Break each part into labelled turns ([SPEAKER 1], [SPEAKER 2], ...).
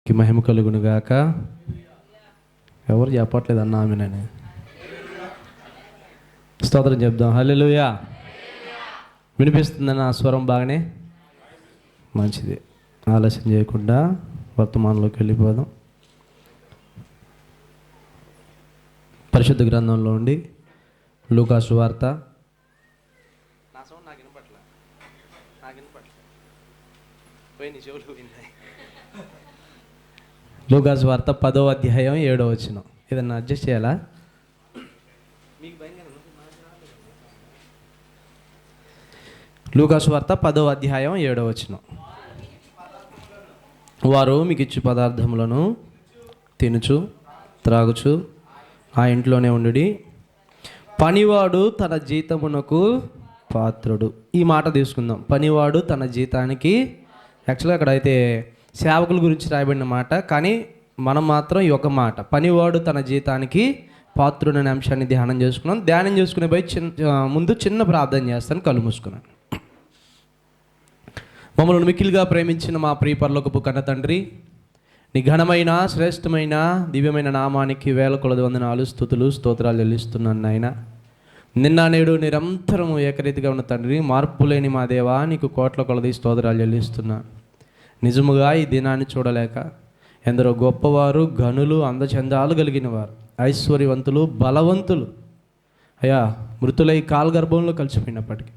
[SPEAKER 1] కి మహిమ కలుగును గాక. ఎవరు చెప్పట్లేదు అన్న ఆమెనని. స్తోత్రం చెప్దాం. హల్లెలూయా. వినిపిస్తుందన్న ఆ స్వరం బాగానే? మంచిది. ఆలస్యం చేయకుండా వర్తమానంలోకి వెళ్ళిపోదాం. పరిశుద్ధ గ్రంథంలో ఉండి లూకా సువార్త లూకా సువార్త 10వ అధ్యాయం 7వ వచనం. ఏదన్నా అడ్జస్ట్ చేయాలా? లూకా సువార్త 10వ అధ్యాయం 7వ వచనం. వారు మీకు ఇచ్చు పదార్థములను తినుచు త్రాగుచు ఆ ఇంట్లోనే ఉండుడి, పనివాడు తన జీతమునకు పాత్రుడు. ఈ మాట తీసుకుందాం. పనివాడు తన జీతానికి, యాక్చువల్గా అక్కడైతే సేవకుల గురించి రాయబడిన మాట, కానీ మనం మాత్రం ఈ ఒక మాట, పనివాడు తన జీతానికి పాత్రుడు అనే అంశాన్ని ధ్యానం చేసుకున్నాం. ధ్యానం చేసుకునే పోయి ముందు చిన్న ప్రార్థన చేస్తాను. కళ్ళు మూసుకున్నాను. మమ్మల్ని మిక్కిలిగా ప్రేమించిన మా ప్రియ పరలోకపు కన్న తండ్రి, నీ ఘనమైన శ్రేష్టమైన దివ్యమైన నామానికి వేల కొలది వందనాలు, స్తుతులు, స్తోత్రాలు చెల్లిస్తున్నాను నాయన. నిన్న నేడు నిరంతరము ఏకరీతిగా ఉన్న తండ్రి, మార్పు లేని మా దేవా, నీకు కోట్ల కొలది స్తోత్రాలు చెల్లిస్తున్నాను. నిజముగా ఈ దినాన్ని చూడలేక ఎందరో గొప్పవారు, ఘనులు, అందచందాలు కలిగిన వారు, ఐశ్వర్యవంతులు, బలవంతులు అయ్యా మృతులై కాలగర్భంలో కలిసిపోయినప్పటికీ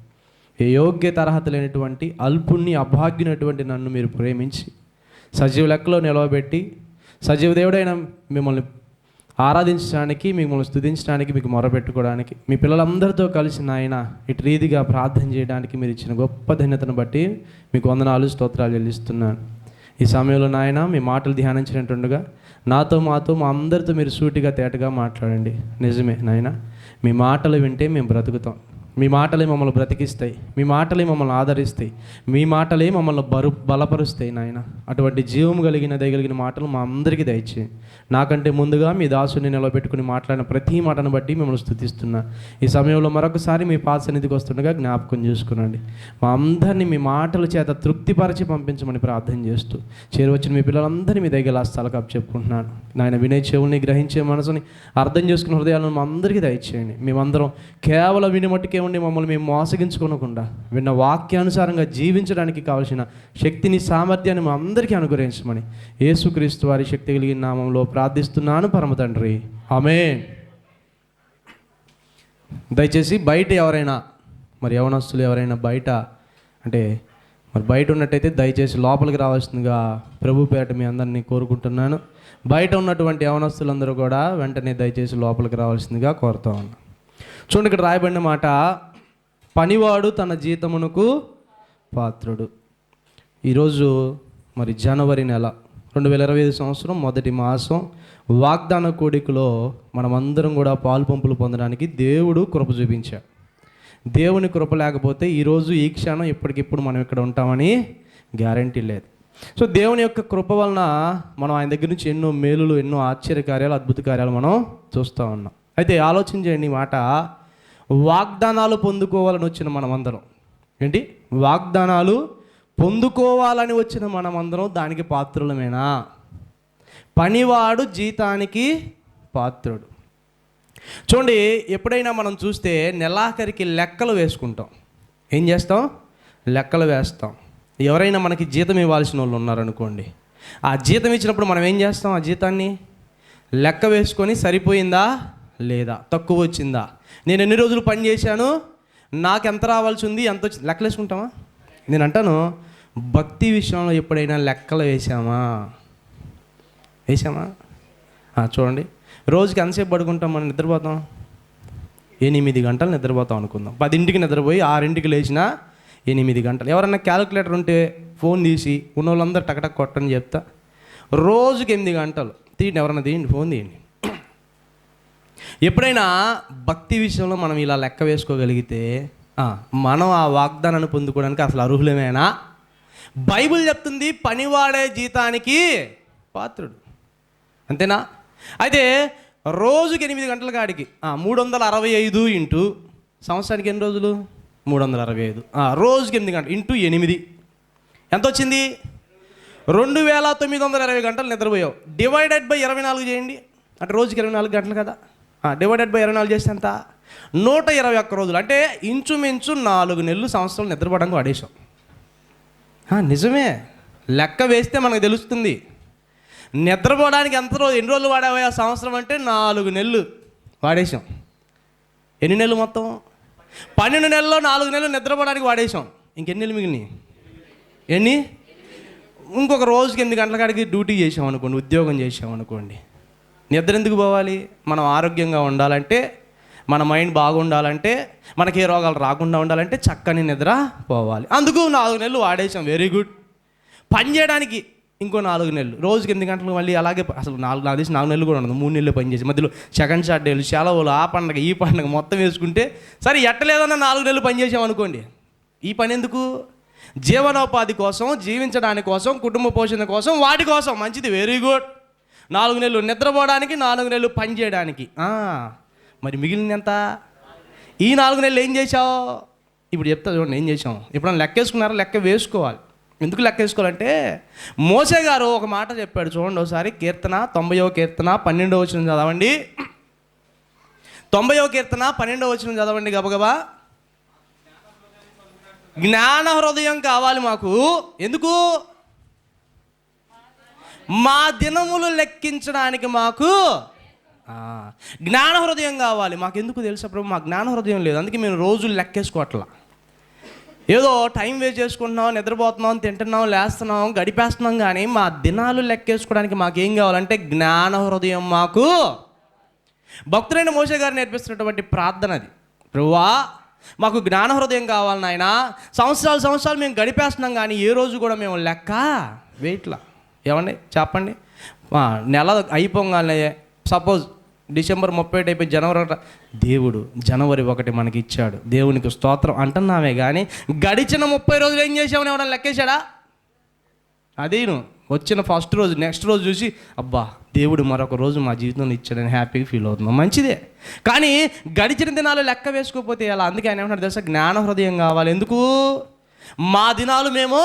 [SPEAKER 1] ఏ యోగ్యత అర్హత లేనటువంటి అల్పుణ్ణి, అభాగ్యునటువంటి నన్ను మీరు ప్రేమించి సజీవ లెక్కలో నిలవబెట్టి, సజీవ దేవుడైన మిమ్మల్ని ఆరాధించడానికి, మిమ్మల్ని స్తుతించడానికి, మీకు మొరపెట్టుకోవడానికి, మీ పిల్లలందరితో కలిసి నాయన ఇటు రీతిగా ప్రార్థన చేయడానికి మీరు ఇచ్చిన గొప్ప ధన్యతను బట్టి మీకు వందనాలు, స్తోత్రాలు చెల్లిస్తున్నాను. ఈ సమయంలో నాయన మీ మాటలు ధ్యానించినట్టుండగా నాతో మాతో మా అందరితో మీరు సూటిగా తేటగా మాట్లాడండి. నిజమే నాయన, మీ మాటలు వింటే మేము బ్రతుకుతాం. మీ మాటలే మమ్మల్ని బ్రతికిస్తాయి. మీ మాటలే మమ్మల్ని ఆదరిస్తాయి. మీ మాటలే మమ్మల్ని బలపరుస్తాయి నాయన. అటువంటి జీవం కలిగిన దయగలిగిన మాటలు మా అందరికీ దయచేయి. నాకంటే ముందుగా మీ దాసుని నిలబెట్టుకుని మాట్లాడిన ప్రతి మాటను బట్టి మిమ్మల్ని స్తుతిస్తున్నా. ఈ సమయంలో మరొకసారి మీ పాద సన్నిధికి వస్తుండగా జ్ఞాపకం చేసుకునండి. మా అందరినీ మీ మాటల చేత తృప్తిపరిచి పంపించమని ప్రార్థన చేస్తూ చేరువచ్చిన మీ పిల్లలందరినీ మీ దగ్గర స్థలకు చెప్పుకుంటున్నాను నాయన. వినే చెవుల్ని, గ్రహించే మనసుని, అర్థం చేసుకున్న హృదయాలను మా అందరికీ దయచేయండి. మేమందరం కేవలం విని మట్టుకే ఉండి మమ్మల్ని మేము మోసగించుకోనకుండా విన్న వాక్యానుసారంగా జీవించడానికి కావలసిన శక్తిని, సామర్థ్యాన్ని మా అందరికీ అనుగ్రహించమని యేసుక్రీస్తు వారి శక్తి కలిగిన నామంలో ప్రార్థిస్తున్నాను పరమ తండ్రి. ఆమేన్. దయచేసి బయట ఎవరైనా, మరి యవనస్తులు ఎవరైనా బయట అంటే మరి బయట ఉన్నట్టయితే దయచేసి లోపలికి రావాల్సిందిగా ప్రభు పేరట మీ అందరినీ కోరుకుంటున్నాను. బయట ఉన్నటువంటి యవనస్తులందరూ కూడా వెంటనే దయచేసి లోపలికి రావాల్సిందిగా కోరుతా ఉన్నాను. చూడండి, ఇక్కడ రాయబడిన మాట, పనివాడు తన జీతమునకు పాత్రుడు. ఈరోజు మరి జనవరి నెల 2025 సంవత్సరం మొదటి మాసం వాగ్దాన కోడికలో మనమందరం కూడా పాలు పంపులు పొందడానికి దేవుడు కృప చూపించాడు. దేవుని కృప లేకపోతే ఈరోజు ఈ క్షణం ఇప్పటికిప్పుడు మనం ఇక్కడ ఉంటామని గ్యారంటీ లేదు. సో దేవుని యొక్క కృప వలన మనం ఆయన దగ్గర నుంచి ఎన్నో మేలులు, ఎన్నో ఆశ్చర్య కార్యాలు, అద్భుత కార్యాలు మనం చూస్తూ ఉన్నాం. అయితే ఆలోచన చేయండి, మాట వాగ్దానాలు పొందుకోవాలని వచ్చిన మనమందరం, ఏంటి వాగ్దానాలు పొందుకోవాలని వచ్చిన మనమందరం దానికి పాత్రులమేనా? పనివాడు జీతానికి పాత్రుడు. చూడండి, ఎప్పుడైనా మనం చూస్తే నెలాఖరికి లెక్కలు వేసుకుంటాం. ఏం చేస్తాం? లెక్కలు వేస్తాం. ఎవరైనా మనకి జీతం ఇవ్వాల్సిన వాళ్ళు ఉన్నారనుకోండి, ఆ జీతం ఇచ్చినప్పుడు మనం ఏం చేస్తాం? ఆ జీతాన్ని లెక్క వేసుకొని సరిపోయిందా లేదా, తక్కువ వచ్చిందా, నేను ఎన్ని రోజులు పని చేశాను, నాకు ఎంత రావాల్సి ఉంది, ఎంత వచ్చి లెక్కలు వేసుకుంటామా? నేను అంటాను, భక్తి విషయంలో ఎప్పుడైనా లెక్కలు వేసామా? చూడండి, రోజుకి ఎంతసేపు పడుకుంటాం మనం? నిద్రపోతాం 8 గంటలు నిద్రపోతాం అనుకుందాం. 10ంటికి నిద్రపోయి 6ంటికి లేచినా 8 గంటలు. ఎవరన్నా క్యాలిక్యులేటర్ ఉంటే ఫోన్ తీసి ఉన్న వాళ్ళందరూ టకటక్ కొట్టని చెప్తా. రోజుకి 8 గంటలు. తీయండి, ఎవరన్నా తీయండి, ఫోన్ తీయండి. ఎప్పుడైనా భక్తి విషయంలో మనం ఇలా లెక్క వేసుకోగలిగితే మనం ఆ వాగ్దానాన్ని పొందుకోవడానికి అసలు అర్హులమేనా? బైబిల్ చెప్తుంది పనివాడే జీతానికి పాత్రుడు, అంతేనా? అయితే రోజుకి 8 గంటల కాడికి 365 ఇంటూ సంవత్సరానికి ఎన్ని రోజులు? 365. రోజుకి 8 గంటలు ఇంటూ 8 ఎంత వచ్చింది? 2920 గంటలు నిద్రపోయావు. డివైడెడ్ బై 24 చేయండి, అంటే రోజుకి 24 గంటలు కదా. డివైడెడ్ బై 24 చేస్తే ఎంత? 121 రోజులు. అంటే ఇంచుమించు 4 నెలలు సంవత్సరాలు నిద్రపోవడానికి వాడేసాం. నిజమే, లెక్క వేస్తే మనకు తెలుస్తుంది నిద్రపోవడానికి ఎన్ని రోజులు వాడావా ఆ సంవత్సరం అంటే 4 నెలలు వాడేసాం. ఎన్ని నెలలు మొత్తం? 12 నెలల్లో 4 నెలలు నిద్రపోవడానికి వాడేసాం. ఇంకెన్ని నెలలు మిగిలినాయి? ఎన్ని? ఇంకొక రోజుకి 8 గంటల కాడికి డ్యూటీ చేసామనుకోండి, ఉద్యోగం చేసామనుకోండి. నిద్ర ఎందుకు పోవాలి? మనం ఆరోగ్యంగా ఉండాలంటే, మన మైండ్ బాగుండాలంటే, మనకి ఏ రోగాలు రాకుండా ఉండాలంటే చక్కని నిద్ర పోవాలి. అందుకు 4 నెలలు వాడేసాం. Very good. పని చేయడానికి ఇంకో 4 నెలలు, రోజుకి 8 గంటలు. మళ్ళీ అలాగే అసలు 4 నెలలు కూడా ఉండదు, 3 నెలలు పని చేసి మధ్యలో సెకండ్ సాటర్డేలు, సెలవులు, ఆ పండగ ఈ పండగ మొత్తం వేసుకుంటే సరే ఎట్టలేదన్నా 4 నెలలు పని చేసామనుకోండి. ఈ పని ఎందుకు? జీవనోపాధి కోసం, జీవించడానికి కోసం, కుటుంబ పోషణ కోసం, వాటి కోసం. మంచిది, వెరీ గుడ్. 4 నెలలు నిద్రపోవడానికి, 4 నెలలు పని చేయడానికి. మరి మిగిలిన ఎంత? ఈ 4 నెలలు ఏం చేసావు? ఇప్పుడు చెప్తా చూడండి ఏం చేసాం. ఎప్పుడన్నా లెక్క వేసుకున్నారా? లెక్క వేసుకోవాలి. ఎందుకు లెక్క వేసుకోవాలంటే మోసే గారు ఒక మాట చెప్పాడు చూడండి ఒకసారి. కీర్తన 90వ కీర్తన 12వ వచనం చదవండి. 90వ కీర్తన 12వ వచనం చదవండి గబగబా. జ్ఞాన హృదయం కావాలి మాకు. ఎందుకు? మా దినములు లెక్కించడానికి మాకు జ్ఞాన హృదయం కావాలి. మాకు ఎందుకు తెలుసా ప్రభు? మా జ్ఞాన హృదయం లేదు, అందుకే మేము రోజులు లెక్కేసుకోవట్లా. ఏదో టైం వేస్ట్ చేసుకుంటున్నాం, నిద్రపోతున్నాం, తింటున్నాం, లేస్తున్నాం, గడిపేస్తున్నాం. కానీ మా దినాలు లెక్కేసుకోవడానికి మాకేం కావాలంటే జ్ఞాన హృదయం మాకు. భక్తులైన మోసే గారు నేర్పిస్తున్నటువంటి ప్రార్థన అది. ప్రభువా మాకు జ్ఞాన హృదయం కావాలి నాయన. సంవత్సరాలు మేము గడిపేస్తున్నాం కానీ ఏ రోజు కూడా మేము లెక్క వెయిట్లా. ఏమండి చెప్పండి, నెల అయిపోగానే సపోజ్ డిసెంబర్ 31 అయిపోయి జనవరి, దేవుడు జనవరి 1 మనకి ఇచ్చాడు, దేవునికి స్తోత్రం అంటున్నామే. కానీ గడిచిన 30 రోజులు ఏం చేసామని ఎవరైనా లెక్కేశాడా? అది వచ్చిన ఫస్ట్ రోజు, నెక్స్ట్ రోజు చూసి అబ్బా దేవుడు మరొక రోజు మా జీవితంలో ఇచ్చాడని హ్యాపీగా ఫీల్ అవుతున్నాం, మంచిదే. కానీ గడిచిన దినాలు లెక్క వేసుకోకపోతే ఎలా? అందుకే ఆయన ఏమంటారు తెలుసా? జ్ఞాన హృదయం కావాలి. ఎందుకు? మా దినాలు మేము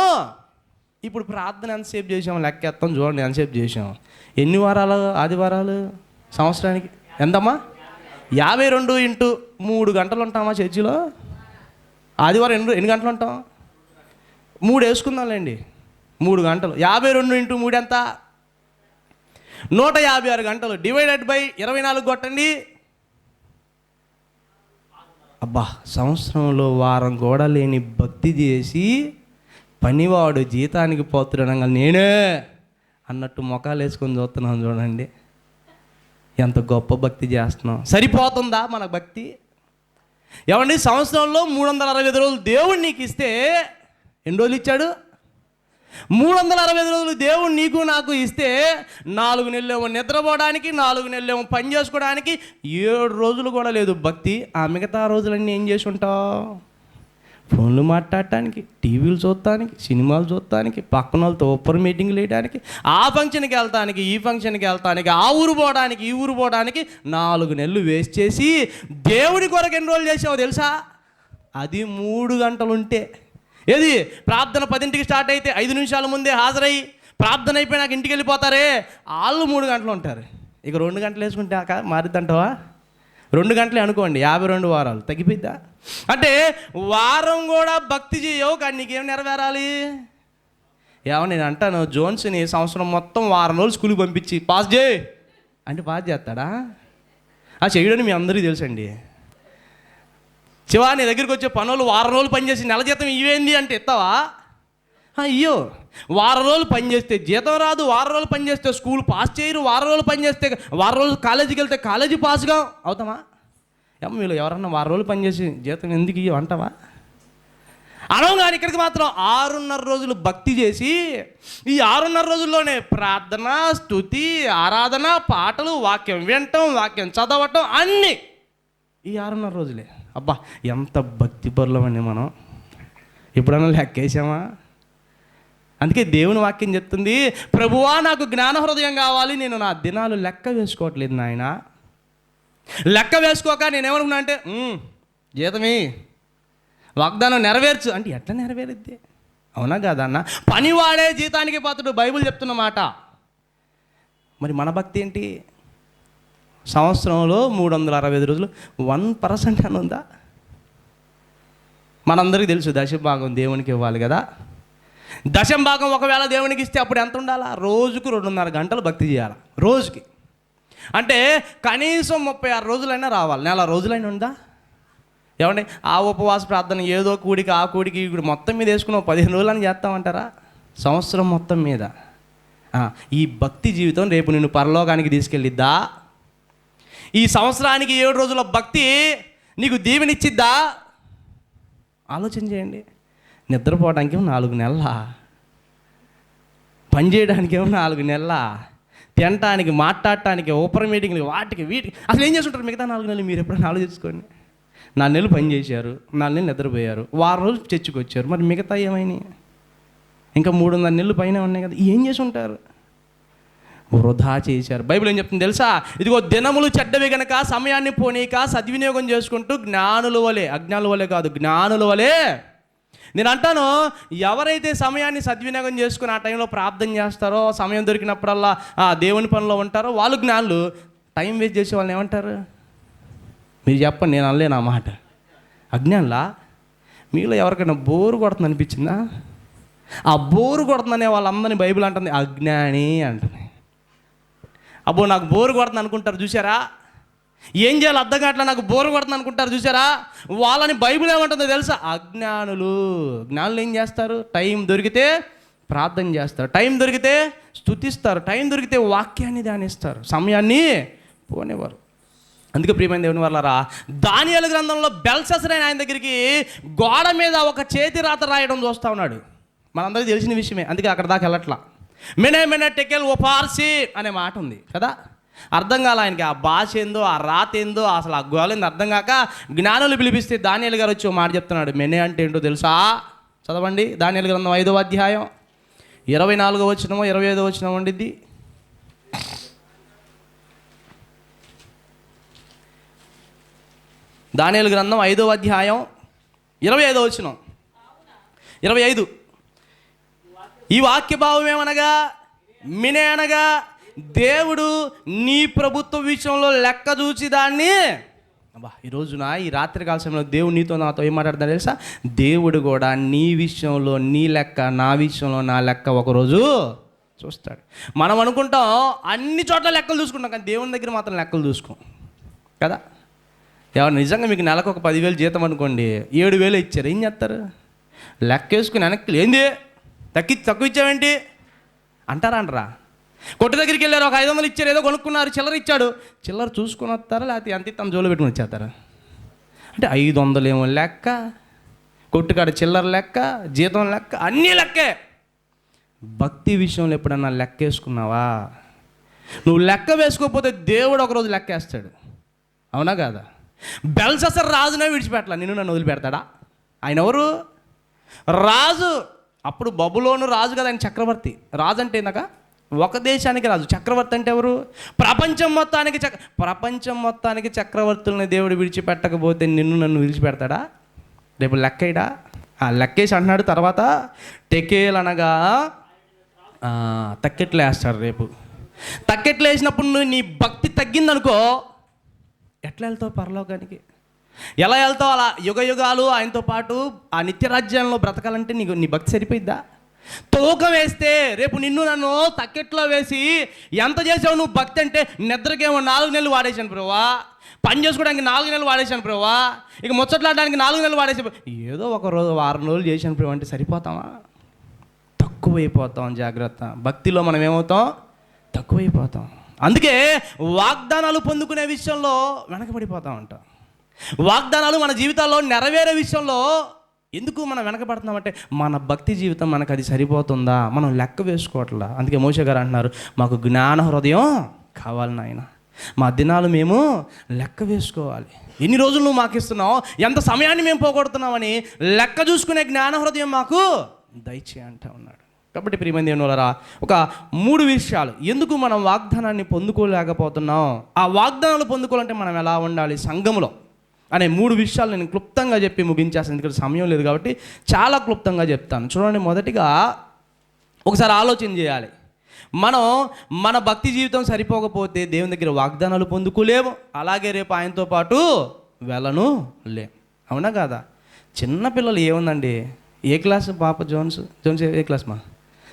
[SPEAKER 1] ఇప్పుడు ప్రార్థన ఎంతసేపు చేసాము లెక్కేస్తాం చూడండి. ఎంతసేపు చేసాము? ఎన్ని వారాలు? ఆదివారాలు సంవత్సరానికి ఎంతమ్మా? 52 × 3 గంటలు ఉంటామా చర్చిలో? ఆదివారం ఎన్ని గంటలు ఉంటాం? 3 వేసుకుందాంలేండి, 3 గంటలు. 52 × 3 ఎంత? 156 గంటలు. డివైడెడ్ బై 24 కొట్టండి. అబ్బా సంవత్సరంలో వారం కూడా లేని భక్తి చేసి పనివాడు జీతానికి పోతున్నాగా నేనే అన్నట్టు మొఖాలు వేసుకొని చూస్తున్నాం చూడండి. ఎంత గొప్ప భక్తి చేస్తున్నాం. సరిపోతుందా మన భక్తి? ఏమండి సంవత్సరంలో 365 రోజులు దేవుడు నీకు ఇస్తే ఎన్ని రోజులు ఇచ్చాడు? 365 రోజులు దేవుడు నీకు నాకు ఇస్తే 4 నెలలేమో నిద్రపోవడానికి, 4 నెలలేమో పని చేసుకోవడానికి, 7 రోజులు కూడా లేదు భక్తి. ఆ మిగతా రోజులన్నీ ఏం చేసి ఉంటావు? ఫోన్లు మాట్లాడటానికి, టీవీలు చూడటానికి, సినిమాలు చూడటానికి, పక్కన వాళ్ళతో ఒప్పర్ మీటింగ్లు వేయడానికి, ఆ ఫంక్షన్కి వెళ్తానికి, ఈ ఫంక్షన్కి వెళ్తానికి, ఆ ఊరు పోవడానికి, ఈ ఊరు పోవడానికి 4 నెలలు వేస్ట్ చేసి దేవుడి కొరకు ఎన్ని రోజులు చేసావు తెలుసా? అది 3 గంటలు ఉంటే. ఏది ప్రార్థన 10ంటికి స్టార్ట్ అయితే 5 నిమిషాల ముందే హాజరయ్యి ప్రార్థన అయిపోయినాక ఇంటికి వెళ్ళిపోతారే, వాళ్ళు 3 గంటలు ఉంటారు. ఇక 2 గంటలు వేసుకుంటే మారిద్దంటావా? 2 గంటలే అనుకోండి, 52 వారాలు తగ్గిపోద్దా? అంటే వారం కూడా భక్తి చేయవు కానీ నీకేం నెరవేరాలి? ఏమో నేను అంటాను, జోన్స్ని సంవత్సరం మొత్తం వారం రోజులు స్కూల్కి పంపించి పాస్ చేయి అంటే పాస్ చేస్తాడా? చేయడని మీ అందరికీ తెలుసండి. శివా నీ దగ్గరికి వచ్చే పనులు వారం రోజులు పనిచేసి నెల జీతం ఇవేంది అంటే ఇస్తావా? అయ్యో వారం రోజులు పని చేస్తే జీతం రాదు, వారం రోజులు పని చేస్తే స్కూల్ పాస్ చేయరు, వారం రోజులు పని చేస్తే వారం రోజులు కాలేజీకి వెళ్తే కాలేజీ పాస్గా అవుతామా? ఏమో మీరు ఎవరన్నా వారం రోజులు పనిచేసి జీతం ఎందుకు ఇవ్వ అంటావా? అనవు. కానీ ఇక్కడికి మాత్రం 6.5 రోజులు భక్తి చేసి ఈ 6.5 రోజుల్లోనే ప్రార్థన, స్తుతి, ఆరాధన, పాటలు, వాక్యం వినటం, వాక్యం చదవటం అన్నీ ఈ 6.5 రోజులే. అబ్బా ఎంత భక్తి పరులమండి మనం. ఎప్పుడన్నా లెక్కేసామా? అందుకే దేవుని వాక్యం చెప్తుంది, ప్రభువా నాకు జ్ఞాన హృదయం కావాలి, నేను నా దినాలు లెక్క వేసుకోవట్లేదు నాయన. లెక్క వేసుకోక నేనేమనుకున్నా అంటే జీతమే వాగ్దానం నెరవేర్చు అంటే ఎట్లా నెరవేరుద్ది? అవునా కాదన్న? పనివాడే జీతానికి పాత్రుడు, బైబిల్ చెప్తున్న మాట. మరి మన భక్తి ఏంటి? సంవత్సరంలో 365 రోజులు 1% అని ఉందా? మనందరికీ తెలుసు దశభాగం దేవునికి ఇవ్వాలి కదా. దశభాగం ఒకవేళ దేవునికి ఇస్తే అప్పుడు ఎంత ఉండాలా? రోజుకు 2.5 గంటలు భక్తి చేయాలి రోజుకి. అంటే కనీసం 36 రోజులైనా రావాలి. నెల రోజులైనా ఉందా? ఏమండి, ఆ ఉపవాస ప్రార్థన ఏదో కూడికి ఆ కూడికి ఇప్పుడు మొత్తం మీద వేసుకుని 15 రోజులని చేస్తామంటారా? సంవత్సరం మొత్తం మీద. ఈ భక్తి జీవితం రేపు నిన్ను పరలోకానికి తీసుకెళ్ళిద్దా? ఈ సంవత్సరానికి 7 రోజుల భక్తి నీకు దీవెనిచ్చిద్దా? ఆలోచన చేయండి. నిద్రపోవడానికి 4 నెలల, పని చేయడానికి 4 నెలల, తినటానికి, మాట్లాడటానికి, ఓపెన్ మీటింగ్లకి, వాటికి వీటికి అసలు ఏం చేస్తుంటారు మిగతా 4 నెలలు? మీరు ఎప్పుడైనా ఆలోచించుకోండి. 4 నెలలు పని చేశారు, 4 నెలలు నిద్రపోయారు, వారం రోజులు చర్చికి వచ్చారు, మరి మిగతా ఏమైనాయి? ఇంకా 300 నెలలు పైన ఉన్నాయి కదా, ఏం చేసి ఉంటారు? వృధా చేశారు. బైబిల్ ఏం చెప్తుంది తెలుసా? ఇదిగో దినములు చెడ్డవి గనక సమయాన్ని పోనీక సద్వినియోగం చేసుకుంటూ జ్ఞానుల వలె, అజ్ఞానుల వలె కాదు, జ్ఞానుల వలె. నేను అంటాను, ఎవరైతే సమయాన్ని సద్వినియోగం చేసుకుని ఆ టైంలో ప్రార్థన చేస్తారో, సమయం దొరికినప్పుడల్లా దేవుని పనిలో ఉంటారో వాళ్ళు జ్ఞానులు. టైం వేస్ట్ చేసే వాళ్ళని ఏమంటారు? మీరు చెప్పండి, నేను అనలేను ఆ మాట. అజ్ఞానులా? మీలో ఎవరికైనా బోరు కొడుతుంది అనిపించిందా? ఆ బోరు కొడుతుందనే వాళ్ళందరినీ బైబిల్ అంటుంది అజ్ఞాని అంటుంది. అబ్బో నాకు బోరు కొడుతుంది అనుకుంటారు చూసారా? ఏం చేయాలి అర్థం కావట్లా, నాకు బోరు కొడుతుంది అనుకుంటారు చూసారా? వాళ్ళని బైబిల్ ఏమంటుందో తెలుసా? అజ్ఞానులు. జ్ఞానులు ఏం చేస్తారు? టైం దొరికితే ప్రార్థన చేస్తారు, టైం దొరికితే స్తుతిస్తారు, టైం దొరికితే వాక్యాన్ని ధ్యానిస్తారు, సమయాన్ని పోనేవారు. అందుకే ప్రియమైన దేవుని వాళ్ళారా, దానియేలు గ్రంథంలో బెల్షస్సర్ ఆయన దగ్గరికి గోడ మీద ఒక చేతి రాత రాయడం చూస్తూ ఉన్నాడు. మనందరికీ తెలిసిన విషయమే, అందుకే అక్కడ దాకా వెళ్ళట్లా. మెనే టెకెల్ ఓపార్సి అనే మాట ఉంది కదా. అర్థం కాల ఆయనకి, ఆ భాష ఏందో, ఆ రాత ఏందో, అసలు ఆ గోలేందో అర్థం కాక జ్ఞానులు పిలిపిస్తే దానియేలు గారు వచ్చి ఒక మాట చెప్తున్నాడు. మెనే అంటే ఏంటో తెలుసా? చదవండి, దానియేలు గ్రంథం 5వ అధ్యాయం 24వ వచనమో 25వ వచనం ఉండిద్ది. దానియేలు గ్రంథం 5వ అధ్యాయం 25వ వచనం, 25. ఈ వాక్య భావం ఏమనగా, మినే అనగా దేవుడు నీ ప్రభుత్వ విషయంలో లెక్క చూచి దాన్ని. అబ్బా, ఈ రోజున ఈ రాత్రికాల సమయంలో దేవుడు నీతో నాతో ఏం మాట్లాడతాడు తెలుసా? దేవుడు కూడా నీ విషయంలో నీ లెక్క, నా విషయంలో నా లెక్క ఒకరోజు చూస్తాడు. మనం అనుకుంటాం అన్ని చోట్ల లెక్కలు చూసుకుంటాం, కానీ దేవుని దగ్గర మాత్రం లెక్కలు చూసుకోం కదా. ఎవరు నిజంగా మీకు నెలకు ఒక 10,000 జీతం అనుకోండి, 7,000 ఇచ్చారు, ఏం చేస్తారు? లెక్క వేసుకుని వెనక్కి ఏంది తక్కువ ఇచ్చావేంటి అంటారా? అంటారా? కొట్టు దగ్గరికి వెళ్ళారు, ఒక 500 ఇచ్చారు, ఏదో కొనుక్కున్నారు, చిల్లర ఇచ్చాడు, చిల్లర చూసుకుని వస్తారా లేకపోతే ఎంత తమ జోలో పెట్టుకుని వచ్చేస్తారా? అంటే 500 ఏమో లెక్క, కొట్టుకాడ చిల్లర లెక్క, జీతం లెక్క, అన్నీ లెక్కే. భక్తి విషయంలో ఎప్పుడన్నా లెక్క వేసుకున్నావా? నువ్వు లెక్క వేసుకోకపోతే దేవుడు ఒకరోజు లెక్క వేస్తాడు. అవునా కాదా? బెల్షస్సర్ రాజునే విడిచిపెట్టలా, నిన్ను నన్ను వదిలిపెడతాడా? ఆయన ఎవరు? రాజు. అప్పుడు బబులోను రాజు కదా, ఆయన చక్రవర్తి. రాజు అంటే ఏందాక ఒక దేశానికి రాజు. చక్రవర్తి అంటే ఎవరు? ప్రపంచం మొత్తానికి చక్రవర్తుల్ని దేవుడు విడిచిపెట్టకపోతే నిన్ను నన్ను విడిచిపెడతాడా? రేపు లెక్కయిడా? లెక్కేసి అంటున్నాడు. తర్వాత టెకేల్ అనగా తక్కెట్లు వేస్తాడు. రేపు తక్కెట్లు వేసినప్పుడు నువ్వు నీ భక్తి తగ్గిందనుకో, ఎట్లా వెళ్తావు పరలోకానికి? ఎలా వెళ్తావు? అలా యుగ యుగాలు ఆయనతో పాటు ఆ నిత్యరాజ్యంలో బ్రతకాలంటే నీ భక్తి సరిపోయిద్దా? తూకం వేస్తే రేపు నిన్ను నన్ను తక్కెట్లో వేసి ఎంత చేసావు నువ్వు భక్తి అంటే, నిద్రకేమో 4 నెలలు వాడేశాను ప్రభువా, పని చేసుకోవడానికి 4 నెలలు వాడేశాను ప్రభువా, ఇక ముచ్చట్లాడడానికి 4 నెలలు వాడేసాను, ఏదో ఒక రోజు 6 రోజులు చేశాను ప్రభు అంటే సరిపోతామా? తక్కువైపోతాం. జాగ్రత్త. భక్తిలో మనం ఏమవుతాం? తక్కువైపోతాం. అందుకే వాగ్దానాలు పొందుకునే విషయంలో వెనకబడిపోతూ ఉంటాం. వాగ్దానాలు మన జీవితాల్లో నెరవేరే విషయంలో ఎందుకు మనం వెనకబడుతున్నామంటే, మన భక్తి జీవితం మనకు అది సరిపోతుందా? మనం లెక్క వేసుకోవట్లా. అందుకే మోషే గారు అంటున్నారు, మాకు జ్ఞాన హృదయం కావాలి నాయన, మా దినాలు మేము లెక్క వేసుకోవాలి. ఎన్ని రోజులు నువ్వు మాకు ఇస్తున్నావు, ఎంత సమయాన్ని మేము పోగొడుతున్నామని లెక్క చూసుకునే జ్ఞాన హృదయం మాకు దయచేయి అంటా ఉన్నాడు. కాబట్టి ప్రియమైన దేవుని వాళ్ళారా, ఒక 3 విషయాలు ఎందుకు మనం వాగ్దానాన్ని పొందుకోలేకపోతున్నాం. ఆ వాగ్దానాలు పొందుకోవాలంటే మనం ఎలా ఉండాలి? సంఘములో అనే 3 విషయాలు నేను క్లుప్తంగా చెప్పి ముగించేస్తాను, ఎందుకంటే సమయం లేదు కాబట్టి చాలా క్లుప్తంగా చెప్తాను. చూడండి, మొదటిగా ఒకసారి ఆలోచన చేయాలి. మనం మన భక్తి జీవితం సరిపోకపోతే దేవుని దగ్గర వాగ్దానాలు పొందుకోలేము, అలాగే రేపు ఆయనతో పాటు వెళ్ళను లేం. అవునా కాదా? చిన్నపిల్లలు ఏముందండి, ఏ క్లాస్ పాప? జోన్స్ ఏ క్లాస్ మా?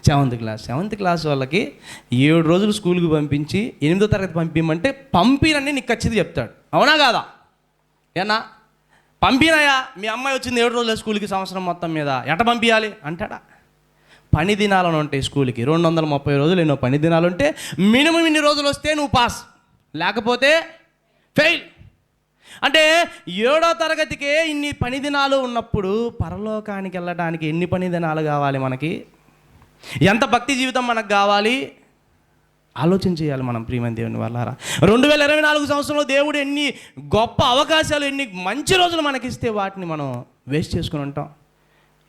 [SPEAKER 1] 7th క్లాస్ వాళ్ళకి 7 రోజులు స్కూల్కి పంపించి 8వ తరగతి పంపించమంటే పంపినని నీకు ఖచ్చితంగా చెప్తాడు. అవునా కాదా? ఏనా పంపినాయా? మీ అమ్మాయి వచ్చింది 7 రోజుల స్కూల్కి సంవత్సరం మొత్తం మీద, ఎట పంపించాలి అంటాడా? పని దినాలను ఉంటాయి స్కూల్కి, 230 రోజులు ఎన్నో పని దినాలు ఉంటే మినిమం ఇన్ని రోజులు వస్తే నువ్వు పాస్, లేకపోతే ఫెయిల్. అంటే 7వ తరగతికే ఇన్ని పని దినాలు ఉన్నప్పుడు పరలోకానికి వెళ్ళడానికి ఎన్ని పని దినాలు కావాలి మనకి? ఎంత భక్తి జీవితం మనకు కావాలి? ఆలోచన చేయాలి మనం, ప్రియమైన దేవుని వాళ్ళారా. 2024 సంవత్సరంలో దేవుడు ఎన్ని గొప్ప అవకాశాలు, ఎన్ని మంచి రోజులు మనకిస్తే వాటిని మనం వేస్ట్ చేసుకుని ఉంటాం.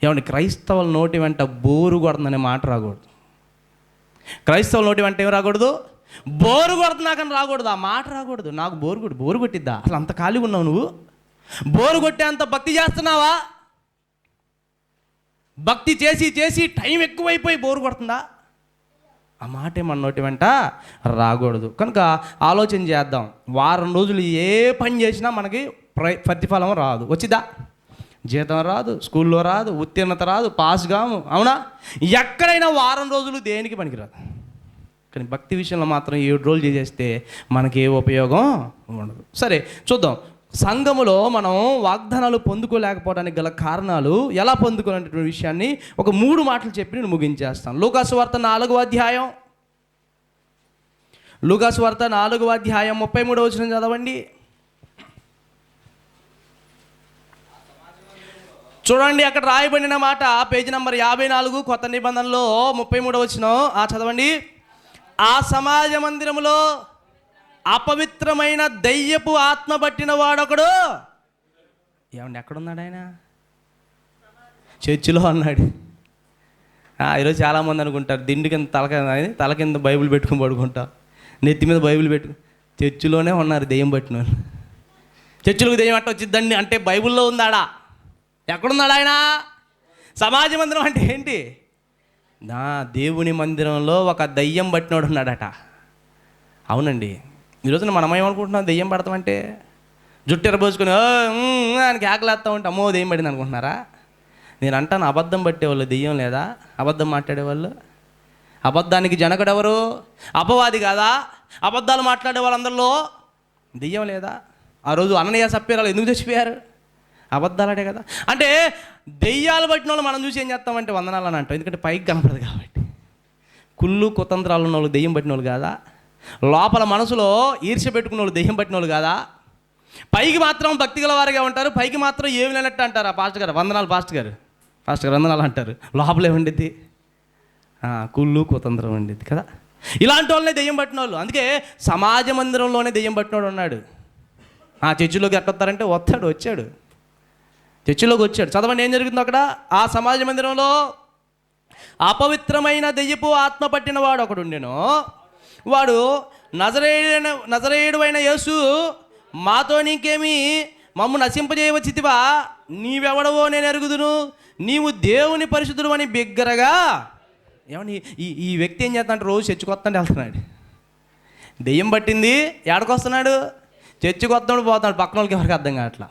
[SPEAKER 1] ఏమంటే క్రైస్తవుల నోటి వెంట బోరు కొడుతుందనే మాట రాకూడదు. క్రైస్తవుల నోటి వెంట ఏం రాకూడదు? బోరు కొడుతున్నాకని రాకూడదు, ఆ మాట రాకూడదు. నాకు బోరు కొట్టిద్దా? అసలు అంత ఖాళీగా ఉన్నావు నువ్వు? బోరు కొట్టే అంత భక్తి చేస్తున్నావా? భక్తి చేసి చేసి టైం ఎక్కువైపోయి బోరు కొడుతుందా? ఆ మాటే మన నోటి వెంట రాకూడదు. కనుక ఆలోచన చేద్దాం. వారం రోజులు ఏ పని చేసినా మనకి ప్రతిఫలం రాదు. వచ్చిద్దా? జీతం రాదు, స్కూల్లో రాదు, ఉత్తీర్ణత రాదు, పాస్ కాము. అవునా? ఎక్కడైనా వారం రోజులు దేనికి పనికిరాదు. కానీ భక్తి విషయంలో మాత్రం 7 రోజులు చేసేస్తే మనకి ఏ ఉపయోగం ఉండదు. సరే చూద్దాం, సంఘములో మనం వాగ్దానాలు పొందుకోలేకపోవడానికి గల కారణాలు, ఎలా పొందుకోవాలనేటువంటి విషయాన్ని ఒక 3 మాటలు చెప్పి నేను ముగించేస్తాను. లూకాసు వార్త 4వ అధ్యాయం, లూకాసు వార్త 4వ అధ్యాయం 33వ వచనం చదవండి. చూడండి, అక్కడ రాయబడిన మాట పేజీ నంబర్ 54 కొత్త నిబంధనలో 33వ వచనం. చదవండి. ఆ సమాజ మందిరములో అపవిత్రమైన దయ్యపు ఆత్మ పట్టిన వాడొకడు. ఏమండి, ఎక్కడున్నాడు ఆయన? చర్చిలో అన్నాడు. ఈరోజు చాలామంది అనుకుంటారు దిండు కింద తల కింద బైబిల్ పెట్టుకుని పడుకుంటా, నెత్తి మీద బైబిల్ పెట్టు. చర్చిలోనే ఉన్నారు దెయ్యం పట్టిన వాళ్ళు. చర్చిలకు దెయ్యం అట్ట వచ్చిద్దండి అంటే బైబిల్లో ఉందాడా? ఎక్కడున్నాడు ఆయన? సమాజ మందిరం అంటే ఏంటి? నా దేవుని మందిరంలో ఒక దయ్యం పట్టినోడు ఉన్నాడట. అవునండి, ఈరోజున మనం ఏమనుకుంటున్నాం? దెయ్యం పడతామంటే జుట్టు ఎరబోసుకుని అని కేకలేస్తా ఉంటే అమ్మో దెయ్యం పడింది అనుకుంటున్నారా? నేను అంటాను, అబద్ధం పట్టేవాళ్ళు దెయ్యం లేదా? అబద్ధం మాట్లాడేవాళ్ళు. అబద్ధానికి జనకుడు ఎవరు? అపవాది కాదా? అబద్ధాలు మాట్లాడే వాళ్ళందరిలో దెయ్యం లేదా? ఆ రోజు అననీయ సప్ఫీరాలు ఎందుకు చచ్చిపోయారు? అబద్ధాలడే కదా. అంటే దెయ్యాలు పట్టిన వాళ్ళు మనం చూసి ఏం చేస్తామంటే వందనాలు అని అంటాం, ఎందుకంటే పైకి కనపడదు కాబట్టి. కుళ్ళు కుతంత్రాలు ఉన్న వాళ్ళు దెయ్యం పట్టిన వాళ్ళు కాదా? లోపల మనసులో ఈర్ష్య పెట్టుకున్న వాళ్ళు దెయ్యం పట్టిన వాళ్ళు కాదా? పైకి మాత్రం భక్తి గల వారిగా ఉంటారు, పైకి మాత్రం ఏమి లేనట్టు అంటారు. ఆ పాస్టర్ గారు వందనాలు, పాస్టర్ గారు వందనాలు అంటారు, లోపల ఏముండిద్ది? కుళ్ళు కుతంత్రం ఉండిద్ది కదా. ఇలాంటి వాళ్ళనే దెయ్యం పట్టిన వాళ్ళు. అందుకే సమాజ మందిరంలోనే దెయ్యం పట్టినోడు ఉన్నాడు. చర్చిలోకి ఎట్టొస్తారంటే వచ్చాడు, చర్చిలోకి వచ్చాడు. చదవండి ఏం జరుగుతుందో అక్కడ. ఆ సమాజ మందిరంలో అపవిత్రమైన దెయ్యపు ఆత్మ పట్టిన వాడు ఒకడు ఉండెను. వాడు నజరేయుడు అయిన యేసు, మాతో నీకేమి, మమ్ము నశింపజేయవచ్చితివా? నీవెవడవో నేను ఎరుగుదును, నీవు దేవుని పరిశుద్ధుడు అని బిగ్గరగా. ఏమని ఈ వ్యక్తి ఏం చేస్తాడంటే రోజు చర్చికి వస్తాడు, వెళ్తున్నాడు. దెయ్యం పట్టింది, ఏడకొస్తున్నాడు? చర్చికి వస్తాడు, పోతాడు. పక్కన వాళ్ళకి ఎవరికి అర్థం కావట్లా.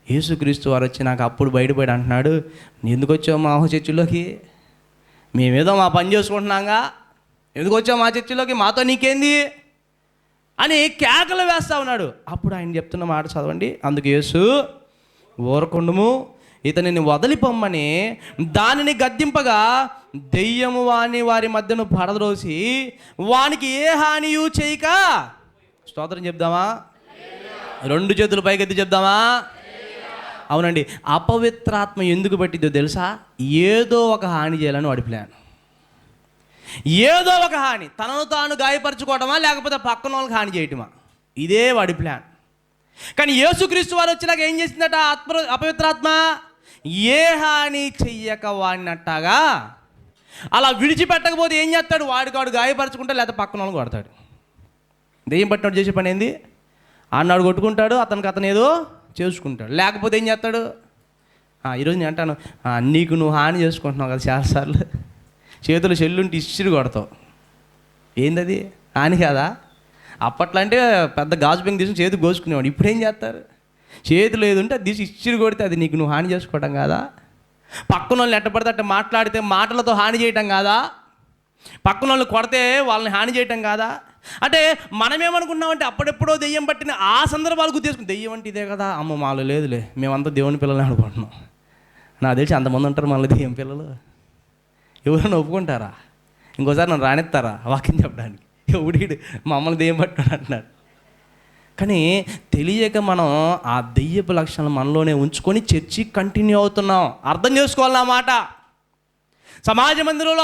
[SPEAKER 1] యేసుక్రీస్తు వారు వచ్చి నాకు అప్పుడు బయటపడి అంటున్నాడు, నీ ఎందుకు వచ్చావు మా చర్చిలోకి? మేమేదో మా పని చేసుకుంటున్నాగా, ఎందుకు వచ్చావు మా చర్చిలోకి? మాతో నీకేంది అని కేకలు వేస్తా ఉన్నాడు. అప్పుడు ఆయన చెప్తున్న మాట చదవండి. అందుకు యేసు, ఊరకుండుము, ఇతనిని వదిలిపోమ్మని దానిని గద్దింపగా దెయ్యము వారి మధ్యను పడద్రోసి వానికి ఏ హానియు చేయక. స్తోత్రం చెప్దామా? 2 చేతులు పైకెత్తి చెప్దామా? అవునండి. అపవిత్రాత్మ ఎందుకు పట్టిద్దో తెలుసా? ఏదో ఒక హాని చేయాలని వాడి ప్లాన్. ఏదో ఒక హాని, తనను తాను గాయపరచుకోవటమా, లేకపోతే పక్కన వాళ్ళకి హాని చేయటమా, ఇదే వాడి ప్లాన్. కానీ యేసుక్రీస్తు వారు వచ్చినాక ఏం చేసిందట అపవిత్రాత్మ? ఏ హాని చెయ్యక వాడినట్టగా అలా విడిచిపెట్టకపోతే ఏం చేస్తాడు? వాడు గాయపరచుకుంటా, లేకపోతే పక్కన వాళ్ళని కొడతాడు. దెయ్యం పట్టినట్టు చేసే పని ఏంది? అన్నాడు కొట్టుకుంటాడు, అతనికి ఏదో చేసుకుంటాడు. లేకపోతే ఏం చేస్తాడు? ఈరోజు నేను అంటాను, నీకు నువ్వు హాని చేసుకుంటున్నావు కదా చాలాసార్లు, చేతులు చెల్లుంటే ఇచ్చిరి కొడతావు. ఏందది? హాని కాదా? అప్పట్లో అంటే పెద్ద గాజు బెంక్ తీసుకుని చేతికి కోసుకునేవాడు. ఇప్పుడు ఏం చేస్తారు? చేతులు ఏది ఉంటే అది తీసి ఇచ్చిరి కొడితే అది నీకు నువ్వు హాని చేసుకోవటం కాదా? పక్కన వాళ్ళని ఎట్టపడితే అట్ట మాట్లాడితే మాటలతో హాని చేయటం కాదా? పక్కన వాళ్ళు కొడితే వాళ్ళని హాని చేయటం కాదా? అంటే మనమేమనుకున్నామంటే అప్పుడెప్పుడో దెయ్యం పట్టిన ఆ సందర్భాలు గుర్తేసుకుని, దెయ్యం అంటే ఇదే కదా, అమ్మ మాలో లేదులే, మేమంతా దేవుని పిల్లలు అనుకుంటున్నాం. నాకు తెలిసి అంతమంది ఉంటారు మళ్ళీ దెయ్యం పిల్లలు. ఎవరైనా ఒప్పుకుంటారా? ఇంకోసారి నన్ను రానిస్తారా వాక్యం చెప్పడానికి? ఎవడీడు మమ్మల్ని దెయ్యం పట్టాడు అంటున్నాడు. కానీ తెలియక మనం ఆ దెయ్యపు లక్షణాలు మనలోనే ఉంచుకొని చర్చి కంటిన్యూ అవుతున్నాం. అర్థం చేసుకోవాలి ఆ మాట. సమాజ మందిరంలో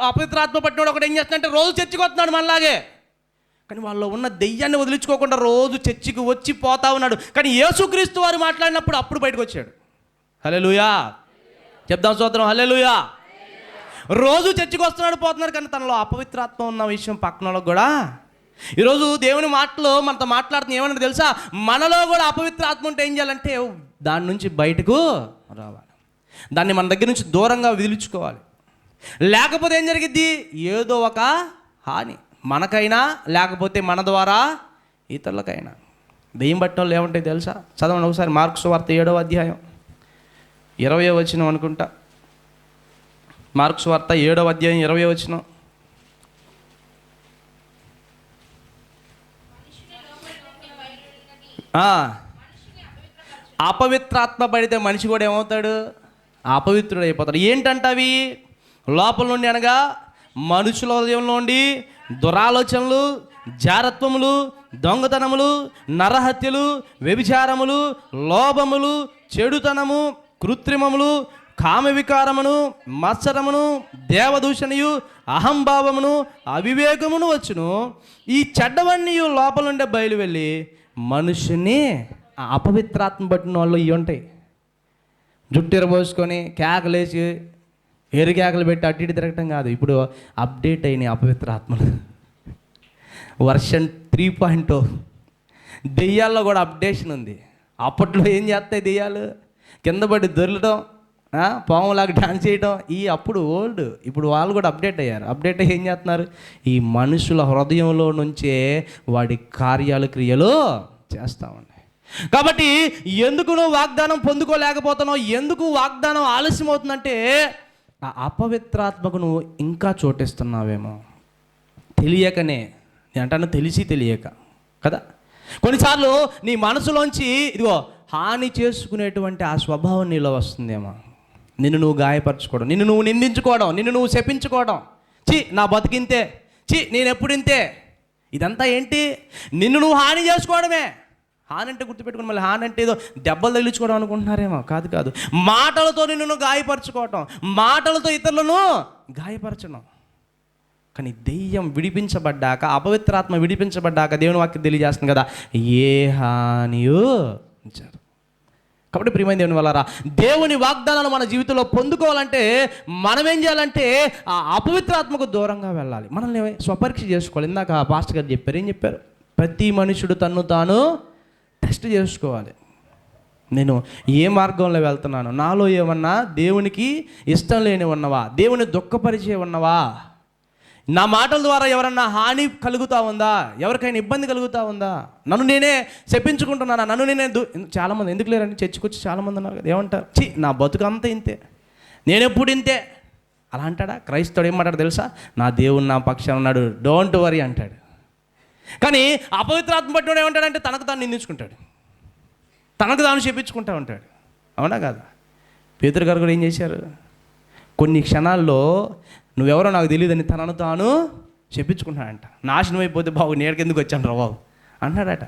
[SPEAKER 1] అపవిత్రాత్మ పట్టినోడు ఒకటి ఏం చేస్తున్నాడంటే రోజు చర్చికి వస్తున్నాడు మనలాగే, కానీ వాళ్ళలో ఉన్న దెయ్యాన్ని వదిలించుకోకుండా రోజు చర్చికి వచ్చి పోతా ఉన్నాడు. కానీ యేసుక్రీస్తు వారు మాట్లాడినప్పుడు అప్పుడు బయటకు వచ్చాడు. హల్లెలూయా చెప్దాం స్తోత్రం, హల్లెలూయా. రోజు చర్చికి వస్తున్నాడు పోతున్నాడు, కానీ తనలో అపవిత్రాత్మ ఉన్న విషయం పక్కన వాళ్ళకి కూడా. ఈరోజు దేవుని మాటలు మనతో మాట్లాడుతున్న ఏమన్నా తెలుసా? మనలో కూడా అపవిత్ర ఆత్మ ఉంటే ఏం చేయాలంటే దాని నుంచి బయటకు రావాలి, దాన్ని మన దగ్గర నుంచి దూరంగా విదిలించుకోవాలి. లేకపోతే ఏం జరిగిద్ది? ఏదో ఒక హాని మనకైనా లేకపోతే మన ద్వారా ఇతరులకైనా. దెయ్యం పట్టిన వాళ్ళు ఏమంటాయి తెలుసా? చదవండి ఒకసారి మార్కు సువార్త 7వ అధ్యాయం 20వ వచనం అనుకుంటా. మార్కు సువార్త 7వ అధ్యాయం 20వ వచనం. అపవిత్రాత్మ పడితే మనిషి కూడా ఏమవుతాడు? అపవిత్రుడు అయిపోతాడు. ఏంటంటే అవి లోపల నుండి, అనగా మనుషుల హృదయంలో నుండి దురాలోచనలు, జారత్వములు, దొంగతనములు, నరహత్యలు, వ్యభిచారములు, లోభములు, చెడుతనము, కృత్రిమములు, కామ వికారమును, మత్సరమును, దేవదూషణయు, అహంభావమును, అవివేకమును వచ్చును. ఈ చెడ్డవన్నీ లోపల నుండే బయలు వెళ్ళి మనుషుని అపవిత్రాత్మ పట్టిన వాళ్ళు ఇవి ఉంటాయి. జుట్టు ఎరబోసుకొని కేకలేసి ఎరికేకలు పెట్టి అటు ఇటు తిరగటం కాదు. ఇప్పుడు అప్డేట్ అయినాయి అపవిత్రాత్మలు. వర్షన్ 3.0 దెయ్యాల్లో కూడా అప్డేషన్ ఉంది. అప్పట్లో ఏం చేస్తాయి దెయ్యాలు? కింద పడి దొరలటం, పాములాగా డాన్స్ చేయటం. అప్పుడు ఓల్డ్. ఇప్పుడు వాళ్ళు కూడా అప్డేట్ అయ్యారు. అప్డేట్ అయ్యి ఏం చేస్తున్నారు? ఈ మనుషుల హృదయంలో నుంచే వాడి కార్యాలు క్రియలు చేస్తూ ఉన్నాయి. కాబట్టి ఎందుకు నువ్వు వాగ్దానం పొందుకోలేకపోతున్నావు? ఎందుకు వాగ్దానం ఆలస్యం అవుతుందంటే ఆ అపవిత్రాత్మకు నువ్వు ఇంకా చోటిస్తున్నావేమో తెలియకనే. నేను అంటాను తెలిసి తెలియక కదా. కొన్నిసార్లు నీ మనసులోంచి ఇదిగో హాని చేసుకునేటువంటి ఆ స్వభావం నీలో వస్తుందేమో. నిన్ను నువ్వు గాయపరచుకోవడం, నిన్ను నువ్వు నిందించుకోవడం, నిన్ను నువ్వు శపించుకోవడం. నా బతికింతే, నేను ఎప్పుడు ఇంతే. ఇదంతా ఏంటి? నిన్ను నువ్వు హాని చేసుకోవడమే. హాని అంటే గుర్తుపెట్టుకుని మళ్ళీ హాని అంటే ఏదో దెబ్బలు తగిలించుకోవడం అనుకుంటున్నారేమో. కాదు. మాటలతో నిన్ను గాయపరచుకోవటం, మాటలతో ఇతరులను గాయపరచడం. కానీ దెయ్యం విడిపించబడ్డాక, అపవిత్రాత్మ విడిపించబడ్డాక దేవుని వాక్యం తెలియజేస్తుంది కదా, ఏ హానియు ఉంచారు. కాబట్టి ప్రియమైన దేవుని వల్లరా, దేవుని వాగ్దానాలు మన జీవితంలో పొందుకోవాలంటే మనం ఏం చేయాలంటే ఆ అపవిత్రాత్మకు దూరంగా వెళ్ళాలి. మనల్ని స్వపరీక్ష చేసుకోవాలి. ఇందాక పాస్టర్ గారు చెప్పారు. ఏం చెప్పారు? ప్రతి మనుషుడు తన్ను తాను టెస్ట్ చేసుకోవాలి. నేను ఏ మార్గంలో వెళ్తున్నాను? నాలో ఏమన్నా దేవునికి ఇష్టం లేని ఉన్నవా? దేవుని దుఃఖపరిచే ఉన్నవా? నా మాటల ద్వారా ఎవరన్నా హాని కలుగుతూ ఉందా? ఎవరికైనా ఇబ్బంది కలుగుతూ ఉందా? నన్ను నేనే చెప్పించుకుంటున్నానా? నన్ను నేనే చాలామంది ఎందుకు లేరండి చర్చికి వచ్చి చాలామంది ఉన్నారు కదా, ఏమంటారు? నా బతుకు అంతా ఇంతే, నేనెప్పుడు ఇంతే అలా అంటాడా? క్రైస్తవుడు ఏం మాట్లాడు తెలుసా? నా దేవుడు నా పక్షాన ఉన్నాడు, డోంట్ వరీ అంటాడు. కానీ అపవిత్రాత్మ పట్టినోడు ఏమంటాడంటే తనకు తాను నిందించుకుంటాడు, తనకు తాను చెప్పించుకుంటూ ఉంటాడు. అవునా కాదా? పేతురు గారు కూడా ఏం చేశారు? కొన్ని క్షణాల్లో నువ్వెవరో నాకు తెలియదని తనను తాను చెప్పించుకుంటాడంట. నాశనం అయిపోతే బాబు నేడికెందుకు వచ్చాను రా బాబు అన్నాడట.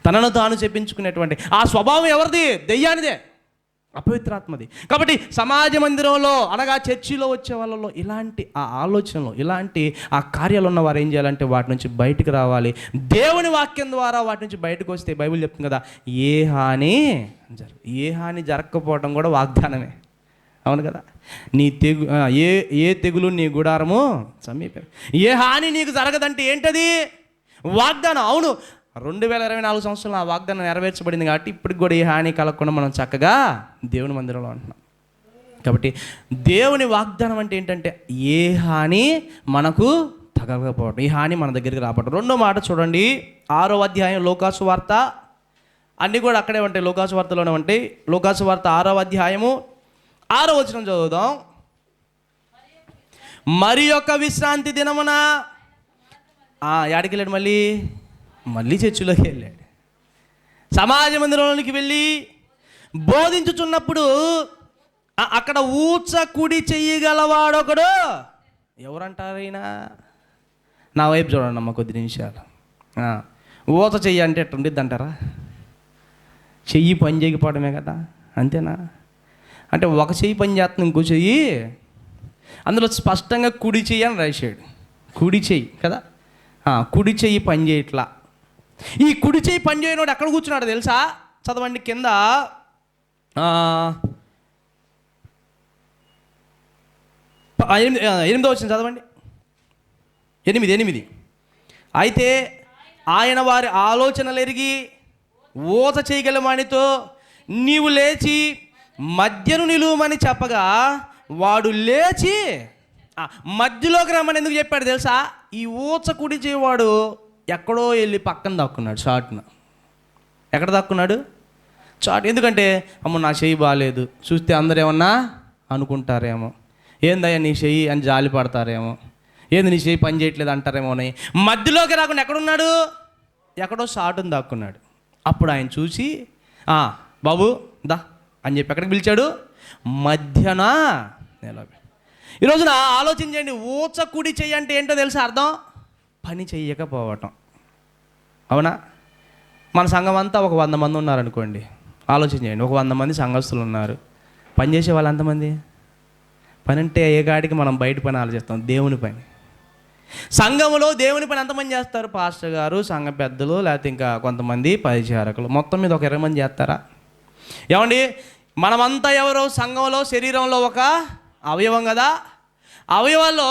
[SPEAKER 1] తనను తాను చెప్పించుకునేటువంటి ఆ స్వభావం ఎవరిది? దెయ్యానిదే, అపవిత్రాత్మది. కాబట్టి సమాజ మందిరంలో అనగా చర్చిలో వచ్చే వాళ్ళలో ఇలాంటి ఆ ఆలోచనలు, ఇలాంటి ఆ కార్యాలు ఉన్న వారు ఏం చేయాలంటే వాటి నుంచి బయటకు రావాలి. దేవుని వాక్యం ద్వారా వాటి నుంచి బయటకు వస్తే బైబిల్ చెప్తుంది కదా, ఏ హాని జరగకపోవడం కూడా వాగ్దానమే. అవును కదా? నీ ఏ తెగులు నీ గుడారము సమీపం. ఏ హాని నీకు జరగదంటే ఏంటది? వాగ్దానం. అవును, 2024 సంవత్సరాలు ఆ వాగ్దానం నెరవేర్చబడింది కాబట్టి ఇప్పటికి కూడా ఏ హాని కలగకుండా మనం చక్కగా దేవుని మందిరంలో ఉంటున్నాం. కాబట్టి దేవుని వాగ్దానం అంటే ఏంటంటే ఏ హాని మనకు తగలకపోవడం, ఈ హాని మన దగ్గరికి రావడం. రెండో మాట చూడండి, 6వ అధ్యాయం లోకాసు వార్త, అన్నీ కూడా అక్కడే ఉంటాయి, లోకాసు వార్తలోనే ఉంటాయి. లోకాసు వార్త 6వ అధ్యాయము 6వ వచనం చదువుదాం. మరి యొక్క విశ్రాంతి దినమున యాడికి వెళ్ళాడు? మళ్ళీ చర్చిలోకి వెళ్ళాడు. సమాజ మందిరంలోనికి వెళ్ళి బోధించుచున్నప్పుడు అక్కడ ఊచ కుడి చెయ్యగలవాడొకడు, ఎవరంటారు ఈయన? నా వైపు చూడండి అమ్మ కొద్ది నిమిషాలు. ఊచ చెయ్యి అంటే ఎట్లా ఉండిద్ది అంటారా? చెయ్యి పని చేయకపోవడమే కదా, అంతేనా? అంటే ఒక చెయ్యి పని చేస్తుంది, ఇంకో చెయ్యి, అందులో స్పష్టంగా కుడి చెయ్యి అని రాశాడు. కుడి చెయ్యి కదా, కుడి చెయ్యి పని చేయట్లా. ఈ కుడి చెయ్యి పని చేయనోడు ఎక్కడ కూర్చున్నాడు తెలుసా? చదవండి కింద 8వ వచనం చదవండి. 8. అయితే ఆయన వారి ఆలోచనలు ఎరిగి ఊచ చేయగల వానితో నీవు లేచి మధ్యను నిలువమని చెప్పగా వాడు లేచి మధ్యలోకి రమ్మని ఎందుకు చెప్పాడు తెలుసా? ఈ ఊచ కుడి చేయవాడు ఎక్కడో వెళ్ళి పక్కన దాక్కున్నాడు, చాటున. ఎక్కడ దాక్కున్నాడు? చాటు. ఎందుకంటే అమ్మ నా చెయ్యి బాగాలేదు, చూస్తే అందరు ఏమన్నా అనుకుంటారేమో, ఏందయ్యా నీ చెయ్యి అని జాలి పడతారేమో, ఏంది నీ చెయ్యి పని చేయట్లేదు అంటారేమో అని మధ్యలోకి రాకుండా ఎక్కడున్నాడు? ఎక్కడో చాటును దాక్కున్నాడు. అప్పుడు ఆయన చూసి బాబు దా అని చెప్పి ఎక్కడికి పిలిచాడు? మధ్యన నిలబడి. ఈరోజున ఆలోచించండి, ఊచ కుడి చెయ్యి అంటే ఏంటో తెలుసా అర్థం? పని చెయ్యకపోవటం. అవునా? మన సంఘం అంతా ఒక 100 మంది ఉన్నారనుకోండి, ఆలోచించండి. ఒక 100 మంది సంఘస్థులు ఉన్నారు, పని చేసే వాళ్ళు ఎంతమంది? పని అంటే ఏ గాడికి మనం బయట పని ఆలోచిస్తాం, దేవుని పని. సంఘంలో దేవుని పని ఎంతమంది చేస్తారు? పాస్టర్ గారు, సంఘ పెద్దలు, లేకపోతే ఇంకా కొంతమంది పరిచారకులు, మొత్తం మీద ఒక 20 మంది చేస్తారా? ఏమండి, మనమంతా ఎవరో సంఘంలో శరీరంలో ఒక అవయవం కదా. అవయవాల్లో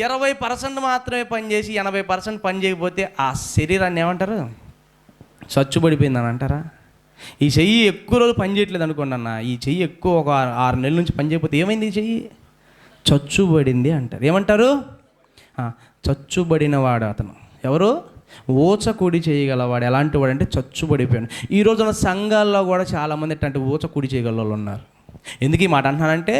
[SPEAKER 1] 20% మాత్రమే పనిచేసి 80% పని చేయకపోతే ఆ శరీరాన్ని ఏమంటారు? చచ్చుబడిపోయిందని అంటారా? ఈ చెయ్యి ఎక్కువ రోజులు పని చేయట్లేదు అనుకోండి అన్న, ఈ చెయ్యి ఎక్కువ ఒక 6 నెలల నుంచి పని చేయకపోతే ఏమైంది? ఈ చెయ్యి చచ్చుబడింది అంటారు. ఏమంటారు? చచ్చుబడినవాడు అతను. ఎవరు? ఊచ కుడి చేయగలవాడు. ఎలాంటి వాడు అంటే చచ్చుబడిపోయాడు. ఈ రోజున సంఘాల్లో కూడా చాలామంది ఎట్లాంటి ఊచ కుడి చేయగల వాళ్ళు ఉన్నారు. ఎందుకు ఈ మాట అంటున్నానంటే,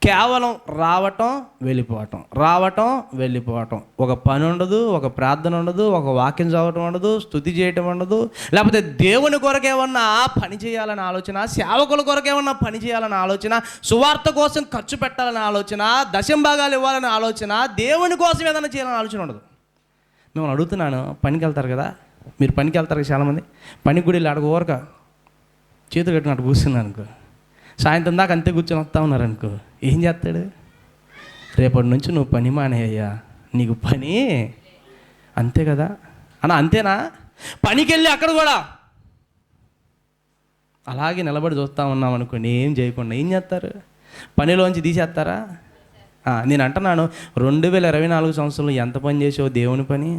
[SPEAKER 1] కేవలం రావటం వెళ్ళిపోవటం, రావటం వెళ్ళిపోవటం, ఒక పని ఉండదు, ఒక ప్రార్థన ఉండదు, ఒక వాక్యం చదవటం ఉండదు, స్తుతి చేయటం ఉండదు, లేకపోతే దేవుని కొరకు ఏమన్నా పని చేయాలని ఆలోచన, సేవకుల కొరకు ఏమన్నా పని చేయాలని ఆలోచన, సువార్త కోసం ఖర్చు పెట్టాలని ఆలోచన, దశంభాగాలు ఇవ్వాలని ఆలోచన, దేవుని కోసం ఏదైనా చేయాలని ఆలోచన ఉండదు. మిమ్మల్ని అడుగుతున్నాను, పనికి వెళ్తారు కదా మీరు, పనికి వెళ్తారు కదా చాలామంది, పనికి కూడా వెళ్ళి అడుగు ఊరక చేతులు కట్టినట్టు కూర్చున్నాను అనుకో, సాయంత్రం దాకా అంతే కూర్చొని వస్తా ఉన్నారనుకో, ఏం చేస్తాడు? రేపటి నుంచి నువ్వు పని మానేయ్యా, నీకు పని అంతే కదా అన్న. అంతేనా? పనికి వెళ్ళి అక్కడ కూడా అలాగే నిలబడి చూస్తూ ఉన్నాం అనుకోండి, ఏం చేయకుండా ఏం చేస్తారు? పనిలోంచి తీసేస్తారా? నేను అంటున్నాను, 2024 సంవత్సరంలో ఎంత పని చేసావు దేవుని పని?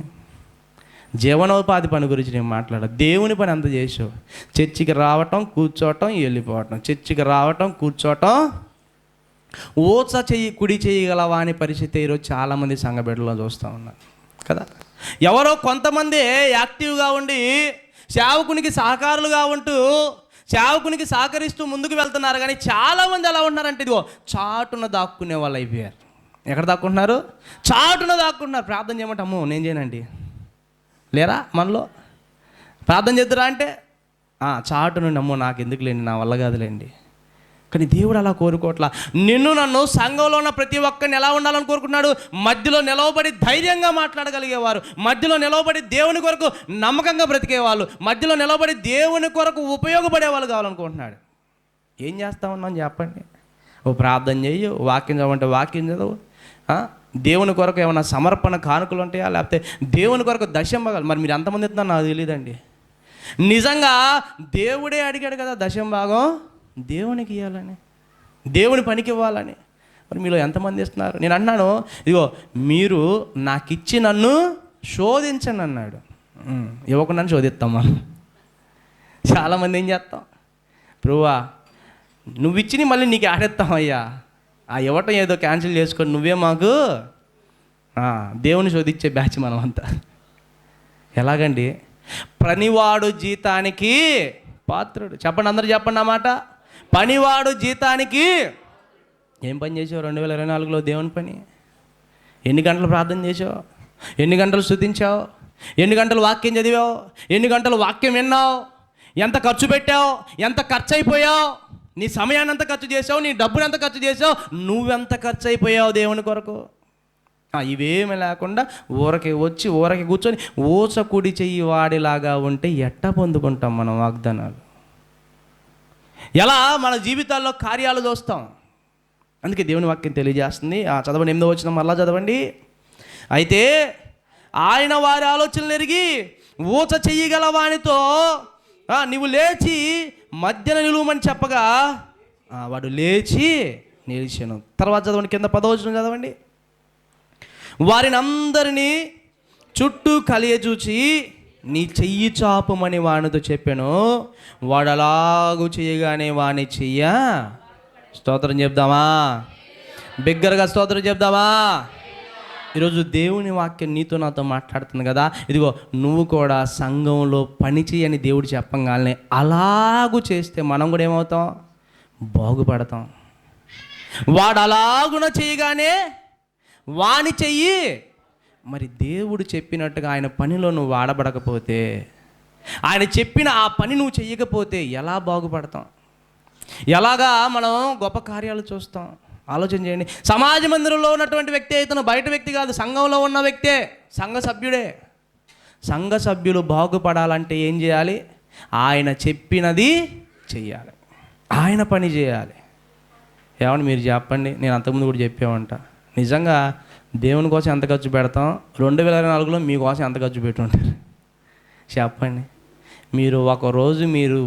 [SPEAKER 1] జీవనోపాధి పని గురించి నేను మాట్లాడా, దేవుని పని అంత చేసావు. చర్చికి రావటం, కూర్చోవటం, వెళ్ళిపోవటం, చర్చికి రావటం, కూర్చోవటం. ఊచ చెయ్యి కుడి చేయగలవా అనే పరిస్థితి ఈరోజు చాలామంది సంఘ బిడ్డలో చూస్తూ ఉన్నారు కదా. ఎవరో కొంతమంది యాక్టివ్గా ఉండి సేవకునికి సహకారులుగా ఉంటూ సేవకునికి సహకరిస్తూ ముందుకు వెళ్తున్నారు, కానీ చాలామంది ఎలా ఉంటున్నారంటే ఇదిగో చాటున దాక్కునే వాళ్ళు అయిపోయారు. ఎక్కడ దాక్కుంటున్నారు? చాటున దాక్కుంటున్నారు. ప్రార్థన చేయమంటే అమ్మో నేను చేయనండి లేరా మనలో, ప్రార్థన చేద్దురా అంటే చాటు నుండి అమ్మో నాకు ఎందుకు లేండి, నా వల్ల కాదులేండి. కానీ దేవుడు అలా కోరుకోవట్లా. నన్ను సంఘంలో ఉన్న ప్రతి ఒక్కరిని ఎలా ఉండాలని కోరుకుంటున్నాడు? మధ్యలో నిలవబడి ధైర్యంగా మాట్లాడగలిగేవారు, మధ్యలో నిలవబడి దేవుని కొరకు నమ్మకంగా బ్రతికేవాళ్ళు, మధ్యలో నిలవబడి దేవుని కొరకు ఉపయోగపడే వాళ్ళు కావాలనుకుంటున్నాడు. ఏం చేస్తా ఉన్నాం చెప్పండి? ఓ ప్రార్థన చెయ్యి, వాక్యం చదవంటే వాక్యం చదవు, దేవుని కొరకు ఏమైనా సమర్పణ కానుకలు ఉంటాయా, లేకపోతే దేవుని కొరకు దశంభాగాలు. మరి మీరు ఎంతమంది ఇస్తున్నారు నాకు తెలియదండి. నిజంగా దేవుడే అడిగాడు కదా దశంభాగం దేవునికి ఇవ్వాలని, దేవుని పనికి ఇవ్వాలని. మరి మీలో ఎంతమంది ఇస్తున్నారు? నేను అన్నాను, ఇదిగో మీరు నాకు ఇచ్చి నన్ను శోధించండి అన్నాడు. ఇవ్వకుండా శోధిస్తాం మనం. చాలామంది ఏం చేస్తాం, ప్రభువా నువ్వు ఇచ్చి మళ్ళీ నీకు ఆడేస్తాం అయ్యా, ఆ ఇవ్వటం ఏదో క్యాన్సిల్ చేసుకొని నువ్వే మాకు దేవుని శోధించే బ్యాచ్ మనం అంతా. ఎలాగండి? పనివాడు జీతానికి పాత్రుడు. చెప్పండి, అందరూ చెప్పండి అన్నమాట. పనివాడు జీతానికి. ఏం పని చేసావు 2024లో దేవుని పని? ఎన్ని గంటలు ప్రార్థన చేసావు? ఎన్ని గంటలు స్తుతించావు? ఎన్ని గంటలు వాక్యం చదివావు? ఎన్ని గంటలు వాక్యం విన్నావు? ఎంత ఖర్చు పెట్టావు? ఎంత ఖర్చు అయిపోయావు? నీ సమయాన్ని ఎంత ఖర్చు చేసావు? నీ డబ్బుని ఎంత ఖర్చు చేసావు? నువ్వెంత ఖర్చు అయిపోయావు దేవుని కొరకు? ఇవేమి లేకుండా ఊరకి వచ్చి ఊరకి కూర్చొని ఊచ కుడి చెయ్యి వాడిలాగా ఉంటే ఎట్టా పొందుకుంటాం మనం వాగ్దానాలు? ఎలా మన జీవితాల్లో కార్యాలు చూస్తాం? అందుకే దేవుని వాక్యం తెలియజేస్తుంది. చదవండి, 8వ వచనం మరలా చదవండి. అయితే ఆయన వారి ఆలోచనలు ఎరిగి ఊచ చెయ్యగల వానితో నీవు లేచి మధ్యన నిలువమని చెప్పగా వాడు లేచి నిలిచాను. తర్వాత చదవండి, కింద 10వ వచనం చదవండి. వారిని అందరినీ చుట్టూ కలియచూచి నీ చెయ్యి చాపమని వానితో చెప్పాను. వాడు అలాగూ చేయగానే వాని చెయ్య. స్తోత్రం చెప్దామా? బిగ్గరగా స్తోత్రం చెప్దామా? ఈరోజు దేవుని వాక్యం నీతో నాతో మాట్లాడుతుంది కదా. ఇదిగో నువ్వు కూడా సంఘంలో పని చేయని దేవుడు చెప్పగానే అలాగూ చేస్తే మనం కూడా ఏమవుతాం? బాగుపడతాం. వాడు అలాగున చేయగానే వాని చెయ్యి. మరి దేవుడు చెప్పినట్టుగా ఆయన పనిలో నువ్వు వాడబడకపోతే, ఆయన చెప్పిన ఆ పని నువ్వు చెయ్యకపోతే ఎలా బాగుపడతాం? ఎలాగా మనం గొప్ప కార్యాలు చూస్తాం? ఆలోచన చేయండి. సమాజ మందిరంలో ఉన్నటువంటి వ్యక్తి అయితే బయట వ్యక్తి కాదు, సంఘంలో ఉన్న వ్యక్తే, సంఘ సభ్యుడే. సంఘ సభ్యులు బాగుపడాలంటే ఏం చేయాలి? ఆయన చెప్పినది చెయ్యాలి, ఆయన పని చేయాలి. ఏమని మీరు చెప్పండి? నేను అంతకుముందు కూడా చెప్పామంట. నిజంగా దేవుని కోసం ఎంత ఖర్చు పెడతాం? 2024లో మీకోసం ఎంత ఖర్చు పెట్టుంటారు చెప్పండి? మీరు ఒకరోజు మీరు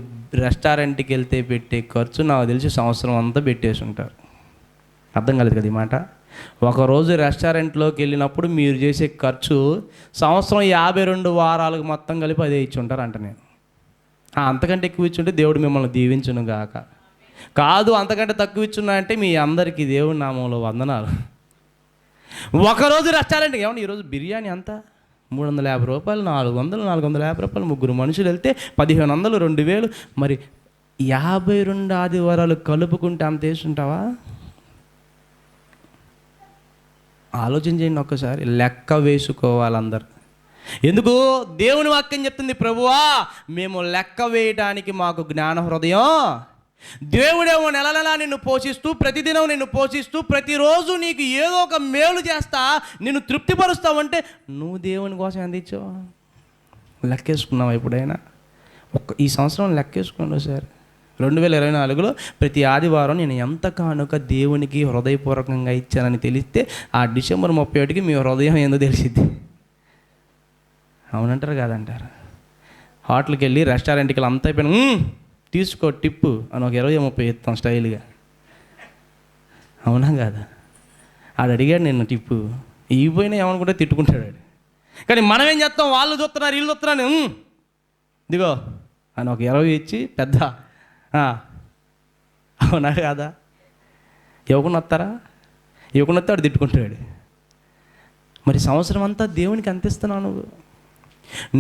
[SPEAKER 1] రెస్టారెంట్కి వెళ్తే పెట్టే ఖర్చు నాకు తెలిసి సంవత్సరం అంతా పెట్టేసి ఉంటారు. అర్థం కాలేదు కదా ఈ మాట? ఒకరోజు రెస్టారెంట్లోకి వెళ్ళినప్పుడు మీరు చేసే ఖర్చు సంవత్సరం 52 వారాలకు మొత్తం కలిపి అదే ఇచ్చి ఉంటారు అంట. నేను అంతకంటే ఎక్కువ ఇచ్చుంటే దేవుడు మిమ్మల్ని దీవించును గాక. కాదు అంతకంటే తక్కువ ఇచ్చున్నా అంటే మీ అందరికీ దేవుడి నామంలో వందనాలు. ఒకరోజు రెస్టారెంట్కి ఏమన్నా ఈరోజు బిర్యానీ అంతా 350 రూపాయలు, 400, 450 రూపాయలు, ముగ్గురు మనుషులు వెళ్తే 1500, 2000. మరి 52 ఆదివారాలు కలుపుకుంటే అంత వేసుంటావా? ఆలోచన చేయండి ఒక్కసారి. లెక్క వేసుకోవాలి అందరు. ఎందుకు? దేవుని వాక్యం చెప్తుంది, ప్రభువా మేము లెక్క వేయడానికి మాకు జ్ఞాన హృదయం. దేవుడేమో నెల నెలా నిన్ను పోషిస్తూ, ప్రతిదినం నిన్ను పోషిస్తూ, ప్రతిరోజు నీకు ఏదో ఒక మేలు చేస్తా నిన్ను తృప్తిపరుస్తావంటే నువ్వు దేవుని కోసం ఎంత ఇచ్చావు? లెక్కేసుకున్నావు ఎప్పుడైనా? ఈ సంవత్సరం లెక్కేసుకోండి సార్. 2024లో ప్రతి ఆదివారం నేను ఎంత కానుక దేవునికి హృదయపూర్వకంగా ఇచ్చానని తెలిస్తే ఆ డిసెంబర్ 31కి మీ హృదయం ఏందో తెలిసిద్ది. అవునంటారు కాదంటారు? హోటల్కి వెళ్ళి రెస్టారెంట్కి వెళ్ళి అంతా అయిపోయినా తీసుకో టిప్పు అని ఒక 20-30 ఇస్తాం స్టైల్గా. అవునా కాదా? ఆడు అడిగాడు నేను టిప్పు ఇవ్వపోయినా ఏమనుకుంటే తిట్టుకుంటాడు. కానీ మనం ఏం చేస్తాం? వాళ్ళు చూస్తున్నారు, వీళ్ళు చూస్తున్నారు, ఇదిగో అని ఒక 20 ఇచ్చి పెద్ద. అవునా కాదా? ఇవ్వకుండా వస్తారా? ఇవ్వకుండా వస్తే వాడు తిట్టుకుంటాడు. మరి సంవత్సరం అంతా దేవునికి అందిస్తున్నావు నువ్వు.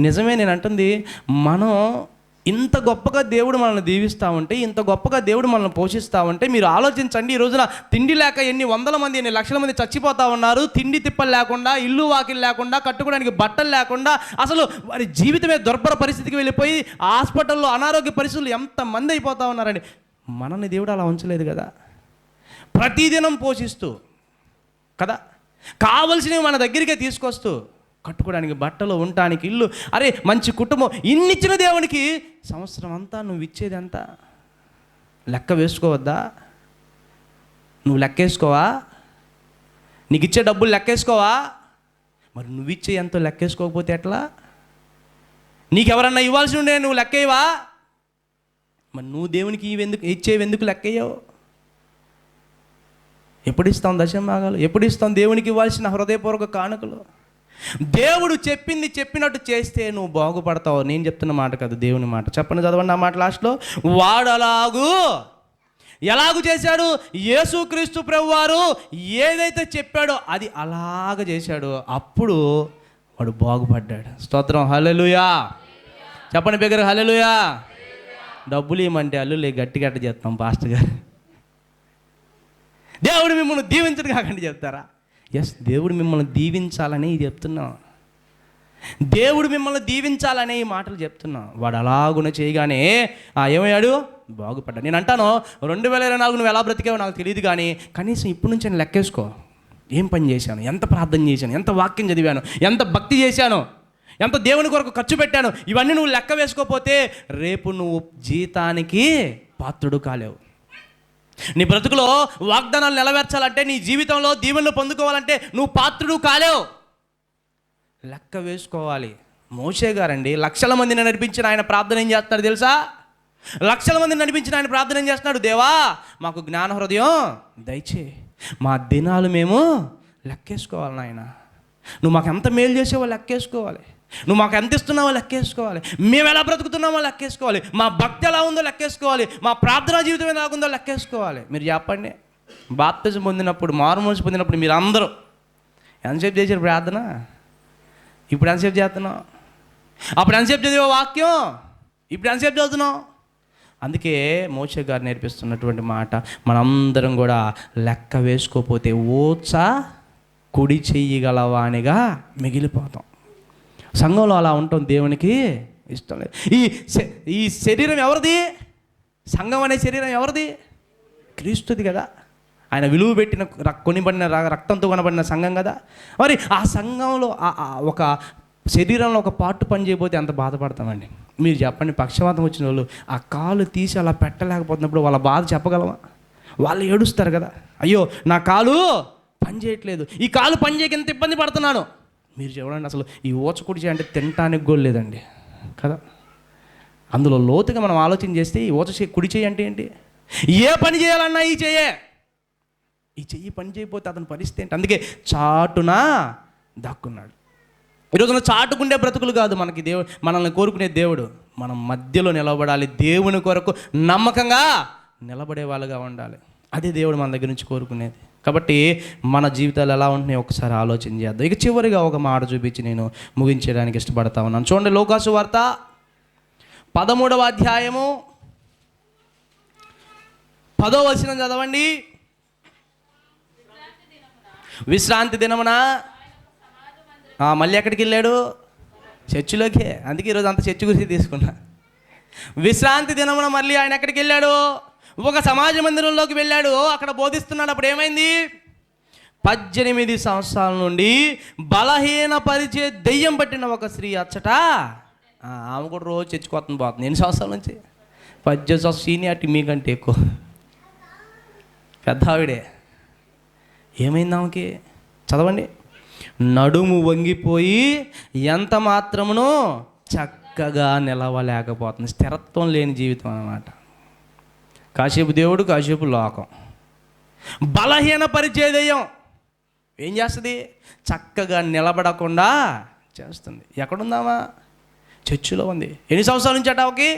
[SPEAKER 1] నిజమే నేను అంటుంది. మనం ఇంత గొప్పగా దేవుడు మనల్ని దీవిస్తూ ఉంటే, ఇంత గొప్పగా దేవుడు మనల్ని పోషిస్తూ ఉంటే మీరు ఆలోచించండి. ఈ రోజున తిండి లేక ఎన్ని వందల మంది, ఎన్ని లక్షల మంది చచ్చిపోతూ ఉన్నారు. తిండి తిప్పలు లేకుండా, ఇల్లు వాకిలు లేకుండా, కట్టుకోవడానికి బట్టలు లేకుండా, అసలు వారి జీవితమే దుర్భర పరిస్థితికి వెళ్ళిపోయి హాస్పిటల్లో అనారోగ్య పరిస్థితులు ఎంతమంది అయిపోతూ ఉన్నారండి. మనల్ని దేవుడు అలా ఉంచలేదు కదా. ప్రతిదినం పోషిస్తూ కదా, కావలసినవి మన దగ్గరికే తీసుకొస్తూ, కట్టుకోవడానికి బట్టలు, ఉండటానికి ఇల్లు, అరే మంచి కుటుంబం, ఇన్నిచ్చిన దేవునికి సంవత్సరం అంతా నువ్వు ఇచ్చేది ఎంత? లెక్క వేసుకోవద్దా? నువ్వు లెక్కేసుకోవా? నీకు ఇచ్చే డబ్బులు లెక్కేసుకోవా? మరి నువ్వు ఇచ్చే ఎంతో లెక్కేసుకోకపోతే ఎట్లా? నీకెవరన్నా ఇవ్వాల్సి ఉండే నువ్వు లెక్కేవా? మరి నువ్వు దేవునికి ఇచ్చేవెందుకు లెక్కయ్యావు? ఎప్పుడు ఇస్తాం దశమ భాగాలు? ఎప్పుడు ఇస్తాం దేవునికి ఇవ్వాల్సిన హృదయపూర్వక కానుకలు? దేవుడు చెప్పింది చెప్పినట్టు చేస్తే నువ్వు బాగుపడతావు. నేను చెప్తున్న మాట కాదు, దేవుని మాట. చెప్పండి, చదవండి ఆ మాట లాస్ట్లో. వాడు ఎలాగూ చేశాడు? యేసుక్రీస్తు ప్రభువారు ఏదైతే చెప్పాడో అది అలాగ చేశాడు. అప్పుడు వాడు బాగుపడ్డాడు. స్తోత్రం, హల్లెలూయా. చెప్పండి బిగ్గరగా హల్లెలూయా. డబ్బులు ఇవ్వమంటే అల్లులే గట్టిగా అట్ట చేస్తాం పాస్టర్ గారు. దేవుడు మిమ్మల్ని దీవించడు కాకండి చెప్తారా? ఎస్, దేవుడు మిమ్మల్ని దీవించాలని చెప్తున్నాం. దేవుడు మిమ్మల్ని దీవించాలనే ఈ మాటలు చెప్తున్నాం. వాడు అలాగున చేయగానే ఏమయ్యాడు? బాగుపడ్డాడు. నేను అంటాను 2024 నువ్వు ఎలా బ్రతికావో నాకు తెలియదు, కానీ కనీసం ఇప్పటి నుంచి నేను లెక్కేసుకో. ఏం పని చేశాను, ఎంత ప్రార్థన చేశాను, ఎంత వాక్యం చదివాను, ఎంత భక్తి చేశాను, ఎంత దేవుని కొరకు ఖర్చు పెట్టాను, ఇవన్నీ నువ్వు లెక్క వేసుకోకపోతే రేపు నువ్వు జీతానికి పాత్రుడు కాలేవు. నీ బ్రతుకులో వాగ్దానాలు నెరవేర్చాలంటే, నీ జీవితంలో దీవెనలు పొందుకోవాలంటే నువ్వు పాత్రుడు కాలేవు. లెక్క వేసుకోవాలి. మోషే గారండి లక్షల మందిని నడిపించిన ఆయన ప్రార్థన ఏం చేస్తున్నాడు తెలుసా? లక్షల మందిని నడిపించిన ఆయన ప్రార్థన ఏం చేస్తున్నాడు? దేవా మాకు జ్ఞాన హృదయం దయచే, మా దినాలు మేము లెక్కేసుకోవాలి నాయన. నువ్వు మాకు ఎంత మేలు చేసావో లెక్కేసుకోవాలి, నువ్వు మాకు ఎంత ఇస్తున్నావో లెక్కేసుకోవాలి, మేము ఎలా బ్రతుకుతున్నామో లెక్కేసుకోవాలి, మా భక్తి ఎలా ఉందో లెక్కేసుకోవాలి, మా ప్రార్థనా జీవితం ఎలా ఉందో లెక్కేసుకోవాలి. మీరు చెప్పండి, బాప్తిజం పొందినప్పుడు, మారుమనసు పొందినప్పుడు మీరు అందరూ ఎంతసేపు చేశారు ప్రార్థన? ఇప్పుడు ఎంతసేపు చేస్తున్నావు? అప్పుడు ఎంతసేపు చదివే వాక్యం? ఇప్పుడు ఎంతసేపు చదువుతున్నావు? అందుకే మోషే గారు నేర్పిస్తున్నటువంటి మాట, మనందరం కూడా లెక్క వేసుకోపోతే ఓచ కుడి చెయ్యగలవానిగా మిగిలిపోతాం. సంఘంలో అలా ఉంటాం దేవునికి ఇష్టం లేదు. ఈ శరీరం ఎవరిది? సంఘం అనే శరీరం ఎవరిది? క్రీస్తుది కదా. ఆయన విలువ పెట్టిన కొనిబడిన రక్తంతో కొనబడిన సంఘం కదా. మరి ఆ సంఘంలో ఒక శరీరంలో ఒక పార్ట్ పని చేయబోతే ఎంత బాధపడతామండి. మీరు చెప్పండి, పక్షవాతం వచ్చిన వాళ్ళు ఆ కాలు తీసి అలా పెట్టలేకపోతున్నప్పుడు వాళ్ళ బాధ చెప్పగలమా? వాళ్ళు ఏడుస్తారు కదా, అయ్యో నా కాలు పని చేయట్లేదు, ఈ కాలు పని చేయక ఎంత ఇబ్బంది పడుతున్నాను. మీరు చూడండి, అసలు ఈ ఊచకుడి అంటే తినటానికి కూడా లేదండి కదా. అందులో లోతుగా మనం ఆలోచన చేస్తే ఈ కుడి చేయి అంటే ఏంటి? ఏ పని చేయాలన్నా ఈ చెయ్యి పని చేయకపోతే అతని పరిస్థితి ఏంటి? అందుకే చాటున దాక్కున్నాడు. ఈరోజున చాటుకుండే బ్రతుకులు కాదు మనకి మనల్ని కోరుకునే దేవుడు. మనం మధ్యలో నిలబడాలి, దేవుని కొరకు నమ్మకంగా నిలబడే వాళ్ళుగా ఉండాలి. అదే దేవుడు మన దగ్గర నుంచి కోరుకునేది. కాబట్టి మన జీవితాలు ఎలా ఉంటున్నాయి ఒకసారి ఆలోచన చేద్దాం. ఇక చివరిగా ఒక మాట చూపించి నేను ముగించడానికి ఇష్టపడతా ఉన్నాను. చూడండి, లూకాసు వార్త 13వ అధ్యాయము 10వ వచనం చదవండి. విశ్రాంతి దినమున మళ్ళీ ఎక్కడికి వెళ్ళాడు? చర్చిలోకే. అందుకే ఈరోజు అంత చర్చి గురించి తీసుకున్నా. విశ్రాంతి దినమున మళ్ళీ ఆయన ఎక్కడికి వెళ్ళాడు? ఒక సమాజ మందిరంలోకి వెళ్ళాడు. అక్కడ బోధిస్తున్నాడు. అప్పుడు ఏమైంది? 18 సంవత్సరాల నుండి బలహీనపరిచే దెయ్యం పట్టిన ఒక స్త్రీ అచ్చట. ఆమె కూడా రోజు చర్చికి పోతుంది. ఎన్ని సంవత్సరాల నుంచి? 18 సంవత్సరాలు. సీనియారిటీ మీకంటే ఎక్కువ, పెద్ద ఆవిడే. ఏమైంది ఆమెకి? చదవండి. నడుము వంగిపోయి ఎంత మాత్రమునో చక్కగా నిలవలేకపోతుంది. స్థిరత్వం లేని జీవితం అన్నమాట. కాసేపు దేవుడు, కాసేపు లోకం. బలహీన పరిచయం ఏం చేస్తుంది? చక్కగా నిలబడకుండా చేస్తుంది. ఎక్కడుందామా? చర్చిలో ఉంది. ఎన్ని సంవత్సరాల నుంచి అటాకి?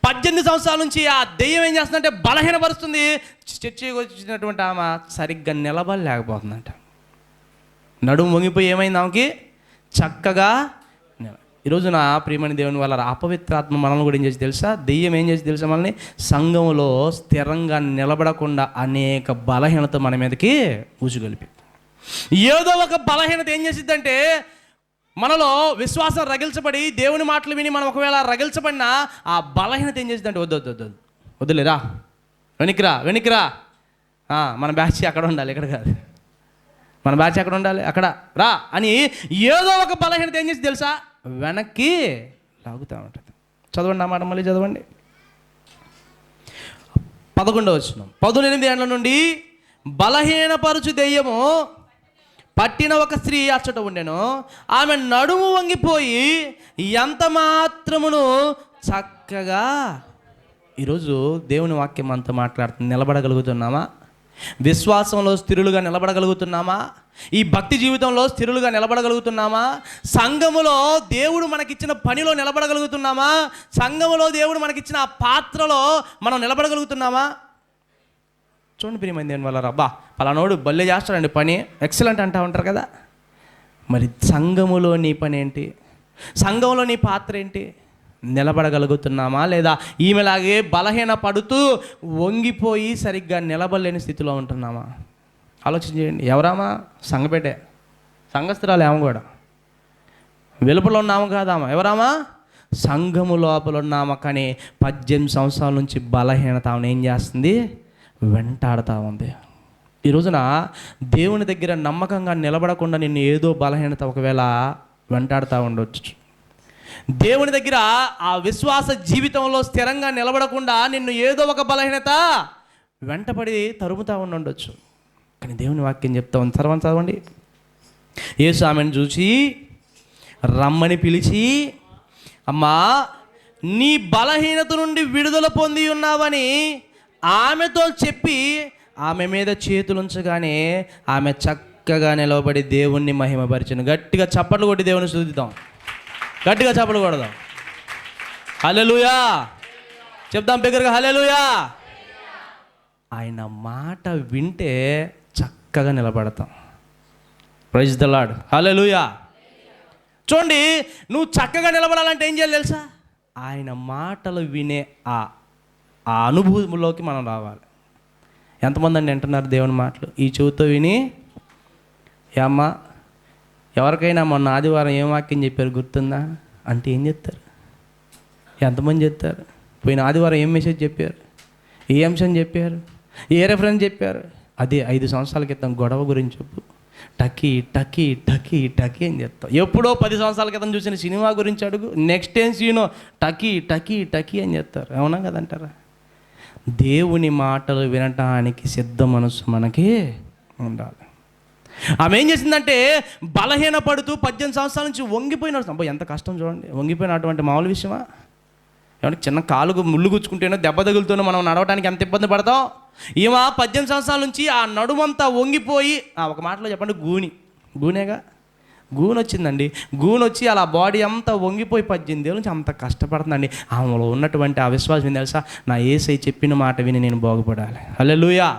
[SPEAKER 1] 18 సంవత్సరాల నుంచి ఆ దెయ్యం ఏం చేస్తుందంటే బలహీనపరుస్తుంది. చర్చికి వచ్చినటువంటి ఆమె సరిగ్గా నిలబడలేకపోతుందంట. నడుము వంగిపోయి ఏమైంది ఆమెకి? చక్కగా. ఈరోజు నా ప్రియమైన దేవుని వల్ల అపవిత్రాత్మ మనల్ని కూడా ఏం చేసి తెలుసా? దెయ్యం ఏం చేసి తెలుసా? మనల్ని సంఘంలో స్థిరంగా నిలబడకుండా అనేక బలహీనత మన మీదకి ఊసుగొలిపి, ఏదో ఒక బలహీనత ఏం చేసిద్దంటే మనలో విశ్వాసం రగిల్చబడి దేవుని మాటలు విని మనం ఒకవేళ రగిల్చబడినా ఆ బలహీనత ఏం చేసిందంటే వద్దులేరా, వెనక్కిరా, మన బ్యాచ్ అక్కడ ఉండాలి, ఇక్కడ కాదు, మన బ్యాచ్ అక్కడ ఉండాలి, అక్కడ రా అని ఏదో ఒక బలహీనత ఏం చేసి తెలుసా? వెనక్కి లాగుతూ ఉంటుంది. చదవండి అన్నమాట, మళ్ళీ చదవండి. 11వ వచనం. 18 ఏళ్ల నుండి బలహీనపరుచు దెయ్యము పట్టిన ఒక స్త్రీ అచ్చట ఉండెను. ఆమె నడుము వంగిపోయి ఎంత మాత్రమును చక్కగా. ఈరోజు దేవుని వాక్యం అంతా మాట్లాడుతుంది. నిలబడగలుగుతున్నామా? విశ్వాసంలో స్థిరులుగా నిలబడగలుగుతున్నామా? ఈ భక్తి జీవితంలో స్థిరులుగా నిలబడగలుగుతున్నామా? సంఘములో దేవుడు మనకిచ్చిన పనిలో నిలబడగలుగుతున్నామా? సంఘములో దేవుడు మనకిచ్చిన ఆ పాత్రలో మనం నిలబడగలుగుతున్నామా? చూడండి ప్రియమైన దేవుని వల్ల అబ్బా పలానోడు భలే చేస్తాడండి పని, ఎక్సలెంట్ అంటూ ఉంటారు కదా. మరి సంఘములో నీ పని ఏంటి? సంఘంలో నీ పాత్ర ఏంటి? నిలబడగలుగుతున్నామా? లేదా ఈమెలాగే బలహీన పడుతూ వంగిపోయి సరిగ్గా నిలబడలేని స్థితిలో ఉంటున్నామా? ఆలోచన చేయండి. ఎవరామా? సంఘపేటే సంఘస్థిరాలు ఏమో కూడా వెలుపల ఉన్నాము కాదామా? ఎవరామా? సంఘము లోపల ఉన్నామా. కానీ 18 సంవత్సరాల నుంచి బలహీనత ఆమెను ఏం చేస్తుంది? వెంటాడుతూ ఉంది. ఈ రోజున దేవుని దగ్గర నమ్మకంగా నిలబడకుండా నిన్ను ఏదో బలహీనత ఒకవేళ వెంటాడుతూ ఉండొచ్చు. దేవుని దగ్గర ఆ విశ్వాస జీవితంలో స్థిరంగా నిలబడకుండా నిన్ను ఏదో ఒక బలహీనత వెంటపడి తరుముతూ ఉండొచ్చు. కానీ దేవుని వాక్యం చెప్తా ఉంది. చదవండి. యేసు ఆమెను చూసి రమ్మని పిలిచి, అమ్మా నీ బలహీనత నుండి విడుదల పొంది ఉన్నావని ఆమెతో చెప్పి ఆమె మీద చేతులుంచగానే ఆమె చక్కగా నిలబడి దేవుణ్ణి మహిమపరిచెను. గట్టిగా చప్పట్లు కొట్టి దేవుని స్తుతిద్దాం. గట్టిగా చప్పట్లు కొడదాం. హల్లెలూయా చెప్దాం బిగ్గరగా, హల్లెలూయా. ఆయన మాట వింటే చక్కగా నిలబడతాం. ప్రైజ్ ద లార్డ్, హల్లెలూయా. చూడండి, నువ్వు చక్కగా నిలబడాలంటే ఏం చేయాలి తెలుసా? ఆయన మాటలు వినే ఆ అనుభూతిలోకి మనం రావాలి. ఎంతమంది అండి అంటున్నారు దేవుని మాటలు ఈ చెవితో విని? అమ్మా ఎవరికైనా మొన్న ఆదివారం ఏం వాక్యం చెప్పారు గుర్తుందా అంటే ఏం చెప్తారు? ఎంతమంది చెప్తారు? పోయిన ఆదివారం ఏం మెసేజ్ చెప్పారు? ఏ అంశం చెప్పారు? ఏ రెఫరెన్స్ చెప్పారు? అదే 5 సంవత్సరాల క్రితం గొడవ గురించి చెప్పు. టకీ టకీ టకీ టకీ అని చెప్తావు. ఎప్పుడో 10 సంవత్సరాల క్రితం చూసిన సినిమా గురించి అడుగు, నెక్స్ట్ ఏం సీనో టకీ టకీ టకీ అని చెప్తారు. అవునా కదంటారా? దేవుని మాటలు వినటానికి సిద్ధ మనసు మనకి ఉండాలి. ఆమె ఏం చేసిందంటే బలహీన పడుతూ 18 సంవత్సరాల నుంచి వంగిపోయిన, అబ్బా ఎంత కష్టం చూడండి. వంగిపోయినటువంటి మామూలు విషయమా? ఏమంటే చిన్న కాలుకు ముళ్ళు గుచ్చుకుంటేనో దెబ్బ తగులుతూనో మనం నడవడానికి ఎంత ఇబ్బంది పడతాం. ఈమె 18 సంవత్సరాల నుంచి ఆ నడుమంతా వంగిపోయి, ఒక మాటలో చెప్పండి గూనేగా గూను వచ్చిందండి. గూను వచ్చి అలా బాడీ అంతా వంగిపోయి 18 ఏళ్ళ నుంచి అంత కష్టపడుతుందండి. ఆమెలో ఉన్నటువంటి ఆ విశ్వాసం ఏం తెలుసా? నా యేసయ్య చెప్పిన మాట విని నేను బాగుపడాలి. హల్లెలూయా.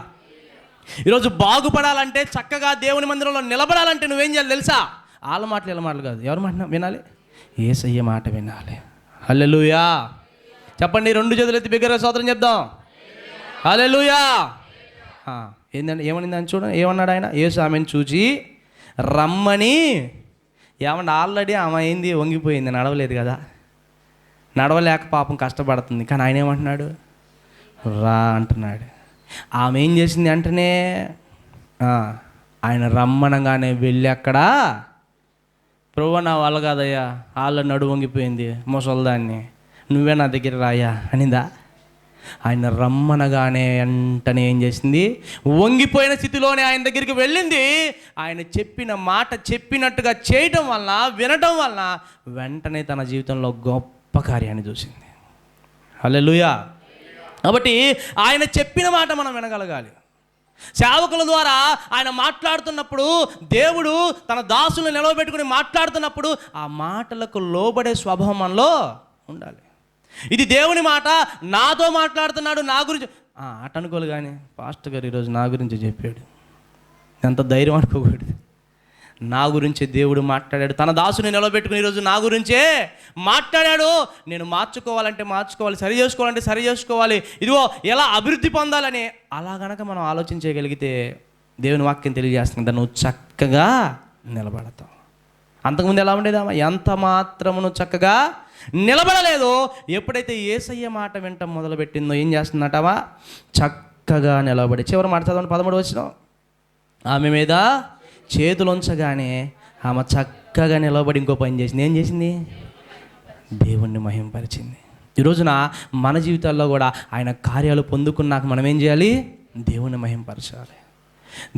[SPEAKER 1] ఈరోజు బాగుపడాలంటే, చక్కగా దేవుని మందిరంలో నిలబడాలంటే నువ్వేం చేయాలి తెలుసా? వాళ్ళ మాటలు వీళ్ళ మాటలు కాదు. ఎవరి మాట వినాలి? యేసయ్య మాట వినాలి. హల్లెలూయా చెప్పండి. 2 చేతులు ఎత్తి బిగ్గరగా స్తోత్రం చెప్దాం. హల్లెలూయా. ఏంటంటే ఏమనిందని చూడండి. ఏమన్నాడు ఆయన? యేసు ఆమెను చూచి రమ్మని. ఏమన్నా ఆల్రెడీ ఆమె ఏంది? వంగిపోయింది, నడవలేదు కదా, నడవలేక పాపం కష్టపడుతుంది. కానీ ఆయన ఏమంటున్నాడు? రా అంటున్నాడు. ఆమె ఏం చేసింది అంటేనే ఆయన రమ్మనగానే వెళ్ళి అక్కడ, ప్రభువా నా వల్ల కాదయ్యా, వాళ్ళ నడు వంగిపోయింది ముసలిదాన్ని, నువ్వే నా దగ్గర రాయా అనిందా? ఆయన రమ్మనగానే వెంటనే ఏం చేసింది? వంగిపోయిన స్థితిలోనే ఆయన దగ్గరికి వెళ్ళింది. ఆయన చెప్పిన మాట చెప్పినట్టుగా చేయటం వలన, వినటం వలన వెంటనే తన జీవితంలో గొప్ప కార్యాన్ని చూసింది. హల్లెలూయా. కాబట్టి ఆయన చెప్పిన మాట మనం వినగలగాలి. సేవకుల ద్వారా ఆయన మాట్లాడుతున్నప్పుడు, దేవుడు తన దాసులను నిలవబెట్టుకుని మాట్లాడుతున్నప్పుడు ఆ మాటలకు లోబడే స్వభావం మనలో ఉండాలి. ఇది దేవుని మాట, నాతో మాట్లాడుతున్నాడు, నా గురించి అట అనుకోలు. కానీ పాస్టర్ గారు ఈరోజు నా గురించి చెప్పాడు, ఎంత ధైర్యం అనుకోకూడదు. నా గురించే దేవుడు మాట్లాడాడు, తన దాసుని నిలబెట్టుకుని ఈరోజు నా గురించే మాట్లాడాడు. నేను మార్చుకోవాలంటే మార్చుకోవాలి, సరి చేసుకోవాలంటే సరి చేసుకోవాలి, ఇదిగో ఎలా అభివృద్ధి పొందాలని అలా గనక మనం ఆలోచించగలిగితే దేవుని వాక్యం తెలియజేస్తుంది, నువ్వు చక్కగా నిలబడతావు. అంతకుముందు ఎలా ఉండేదామా? ఎంత మాత్రమును చక్కగా నిలబడలేదు. ఎప్పుడైతే యేసయ్య మాట వింటం మొదలుపెట్టిందో ఏం చేస్తుందటవా? చక్కగా నిలబడి. చివరి మాట చదవండి, 13 వచనం. ఆమె మీద చేతులు ఉంచగానే ఆమె చక్కగా నిలబడి ఇంకో పని చేసింది. ఏం చేసింది? దేవుణ్ణి మహిమపరిచింది. ఈ రోజున మన జీవితాల్లో కూడా ఆయన కార్యాలు పొందుకున్నాక మనం ఏం చేయాలి? దేవుని మహిమపరచాలి.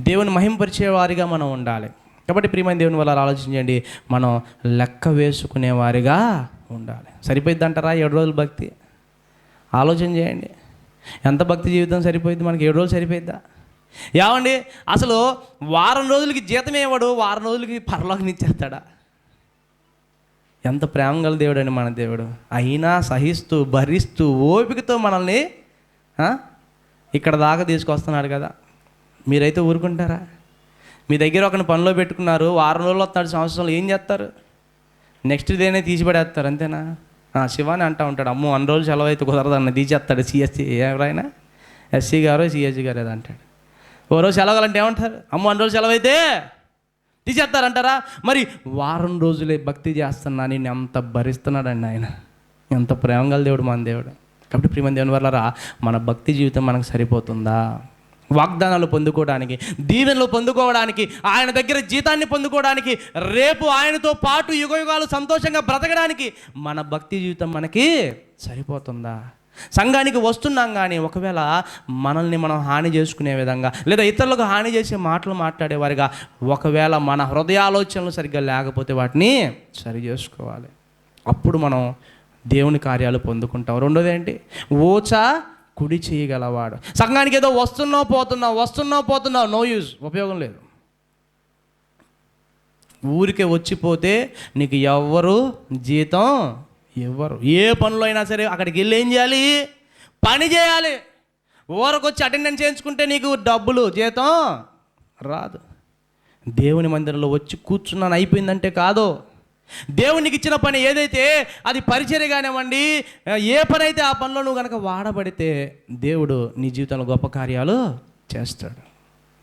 [SPEAKER 1] దేవుని మహిమపరిచే వారిగా మనం ఉండాలి. కాబట్టి ప్రియమైన దేవుని వల్ల ఆలోచించండి, మనం లెక్క వేసుకునే వారిగా ఉండాలి. సరిపోయిద్ది అంటారా 7 రోజుల భక్తి? ఆలోచన చేయండి, ఎంత భక్తి జీవితం సరిపోయిద్ది మనకి? 7 రోజులు సరిపోయిద్దా? ఏమండి, అసలు వారం రోజులకి జీతం ఇవ్వడు, వారం రోజులకి పరలోకం ఇచ్చేస్తాడా? ఎంత ప్రేమ గల దేవుడు అండి మన దేవుడు. అయినా సహిస్తూ భరిస్తూ ఓపికతో మనల్ని ఇక్కడ దాకా తీసుకొస్తున్నాడు కదా. మీరైతే ఊరుకుంటారా? మీ దగ్గర ఒకరిని పనిలో పెట్టుకున్నారు, వారం రోజులు వస్తాడు, సంవత్సరంలో ఏం చేస్తారు? నెక్స్ట్ డేనే తీసిపడేస్తారు, అంతేనా? శివాని అంటూ ఉంటాడు, అమ్మో 1 రోజులు సెలవు అయితే కుదరదన్న తీసేస్తాడు. సిఎస్సి ఎవరైనా ఎస్సీ గారు సిఎస్సి గారు ఏదో అంటాడు. ఓ రోజు సెలవులంటే ఏమంటారు? అమ్మో 1 రోజు సెలవు అయితే తీసేస్తారంటారా? మరి వారం రోజులే భక్తి చేస్తున్నా నేను ఎంత భరిస్తున్నాడండి ఆయన. ఎంత ప్రేమ గల దేవుడు మన దేవుడు. కాబట్టి ప్రియమైన దేవుని వల్ల మన భక్తి జీవితం మనకు సరిపోతుందా? వాగ్దానాలు పొందుకోవడానికి, దీవెనలు పొందుకోవడానికి, ఆయన దగ్గర జీతాన్ని పొందుకోవడానికి, రేపు ఆయనతో పాటు యుగయుగాలు సంతోషంగా బ్రతకడానికి మన భక్తి జీవితం మనకి సరిపోతుందా? సంఘానికి వస్తున్నాం కానీ ఒకవేళ మనల్ని మనం హాని చేసుకునే విధంగా, లేదా ఇతరులకు హాని చేసే మాటలు మాట్లాడేవారిగా ఒకవేళ మన హృదయాలోచనలు సరిగ్గా లేకపోతే వాటిని సరి చేసుకోవాలి. అప్పుడు మనం దేవుని కార్యాలు పొందుకుంటాం. రెండోది ఏంటి? ఓచా కుడి చేయగలవాడు. సంఘానికి ఏదో వస్తున్నావు పోతున్నావు, నో యూజ్, ఉపయోగం లేదు. ఊరికే వచ్చిపోతే నీకు ఎవ్వరు జీతం ఇవ్వరు. ఏ పనులు అయినా సరే అక్కడికి వెళ్ళి ఏం చేయాలి? పని చేయాలి. ఊరకొచ్చి అటెండెన్స్ చేయించుకుంటే నీకు డబ్బులు జీతం రాదు. దేవుని మందిరంలో వచ్చి కూర్చున్నాను అయిపోయిందంటే కాదు. దేవునికి ఇచ్చిన పని ఏదైతే అది పరిచర్య కానివ్వండి, ఏ పని అయితే ఆ పనిలో నువ్వు కనుక వాడబడితే దేవుడు నీ జీవితంలో గొప్ప కార్యాలు చేస్తాడు.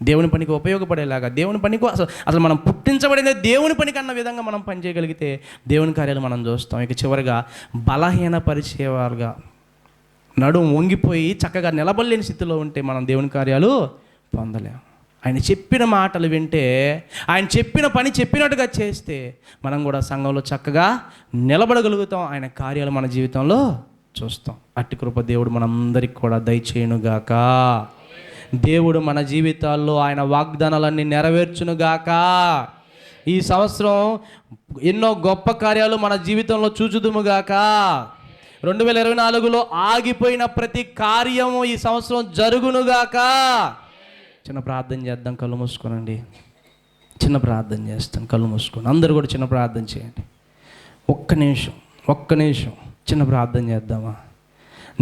[SPEAKER 1] దేవుని పనికి ఉపయోగపడేలాగా, దేవుని పనికి అసలు మనం పుట్టించబడిందే దేవుని పనికి అన్న విధంగా మనం పని చేయగలిగితే దేవుని కార్యాలు మనం చూస్తాం. ఇక చివరిగా బలహీన పరిచేవారుగా, నడుము వంగిపోయి చక్కగా నిలబడలేని స్థితిలో ఉంటే మనం దేవుని కార్యాలు పొందలేం. ఆయన చెప్పిన మాటలు వింటే, ఆయన చెప్పిన పని చెప్పినట్టుగా చేస్తే మనం కూడా సంఘంలో చక్కగా నిలబడగలుగుతాం. ఆయన కార్యాలు మన జీవితంలో చూస్తాం. అట్టి కృప దేవుడు మనందరికి కూడా దయచేయునుగాక. దేవుడు మన జీవితాల్లో ఆయన వాగ్దానాలన్నీ నెరవేర్చునుగాక. ఈ సంవత్సరం ఎన్నో గొప్ప కార్యాలు మన జీవితంలో చూచుదుముగాక. 2024లో ఆగిపోయిన ప్రతి కార్యము ఈ సంవత్సరం జరుగునుగాక. చిన్న ప్రార్థన చేద్దాం, కళ్ళు మూసుకోనండి. చిన్న ప్రార్థన చేస్తాను, కళ్ళు మూసుకోండి. అందరూ కూడా చిన్న ప్రార్థన చేయండి. ఒక్క నిమిషం చిన్న ప్రార్థన చేద్దామా?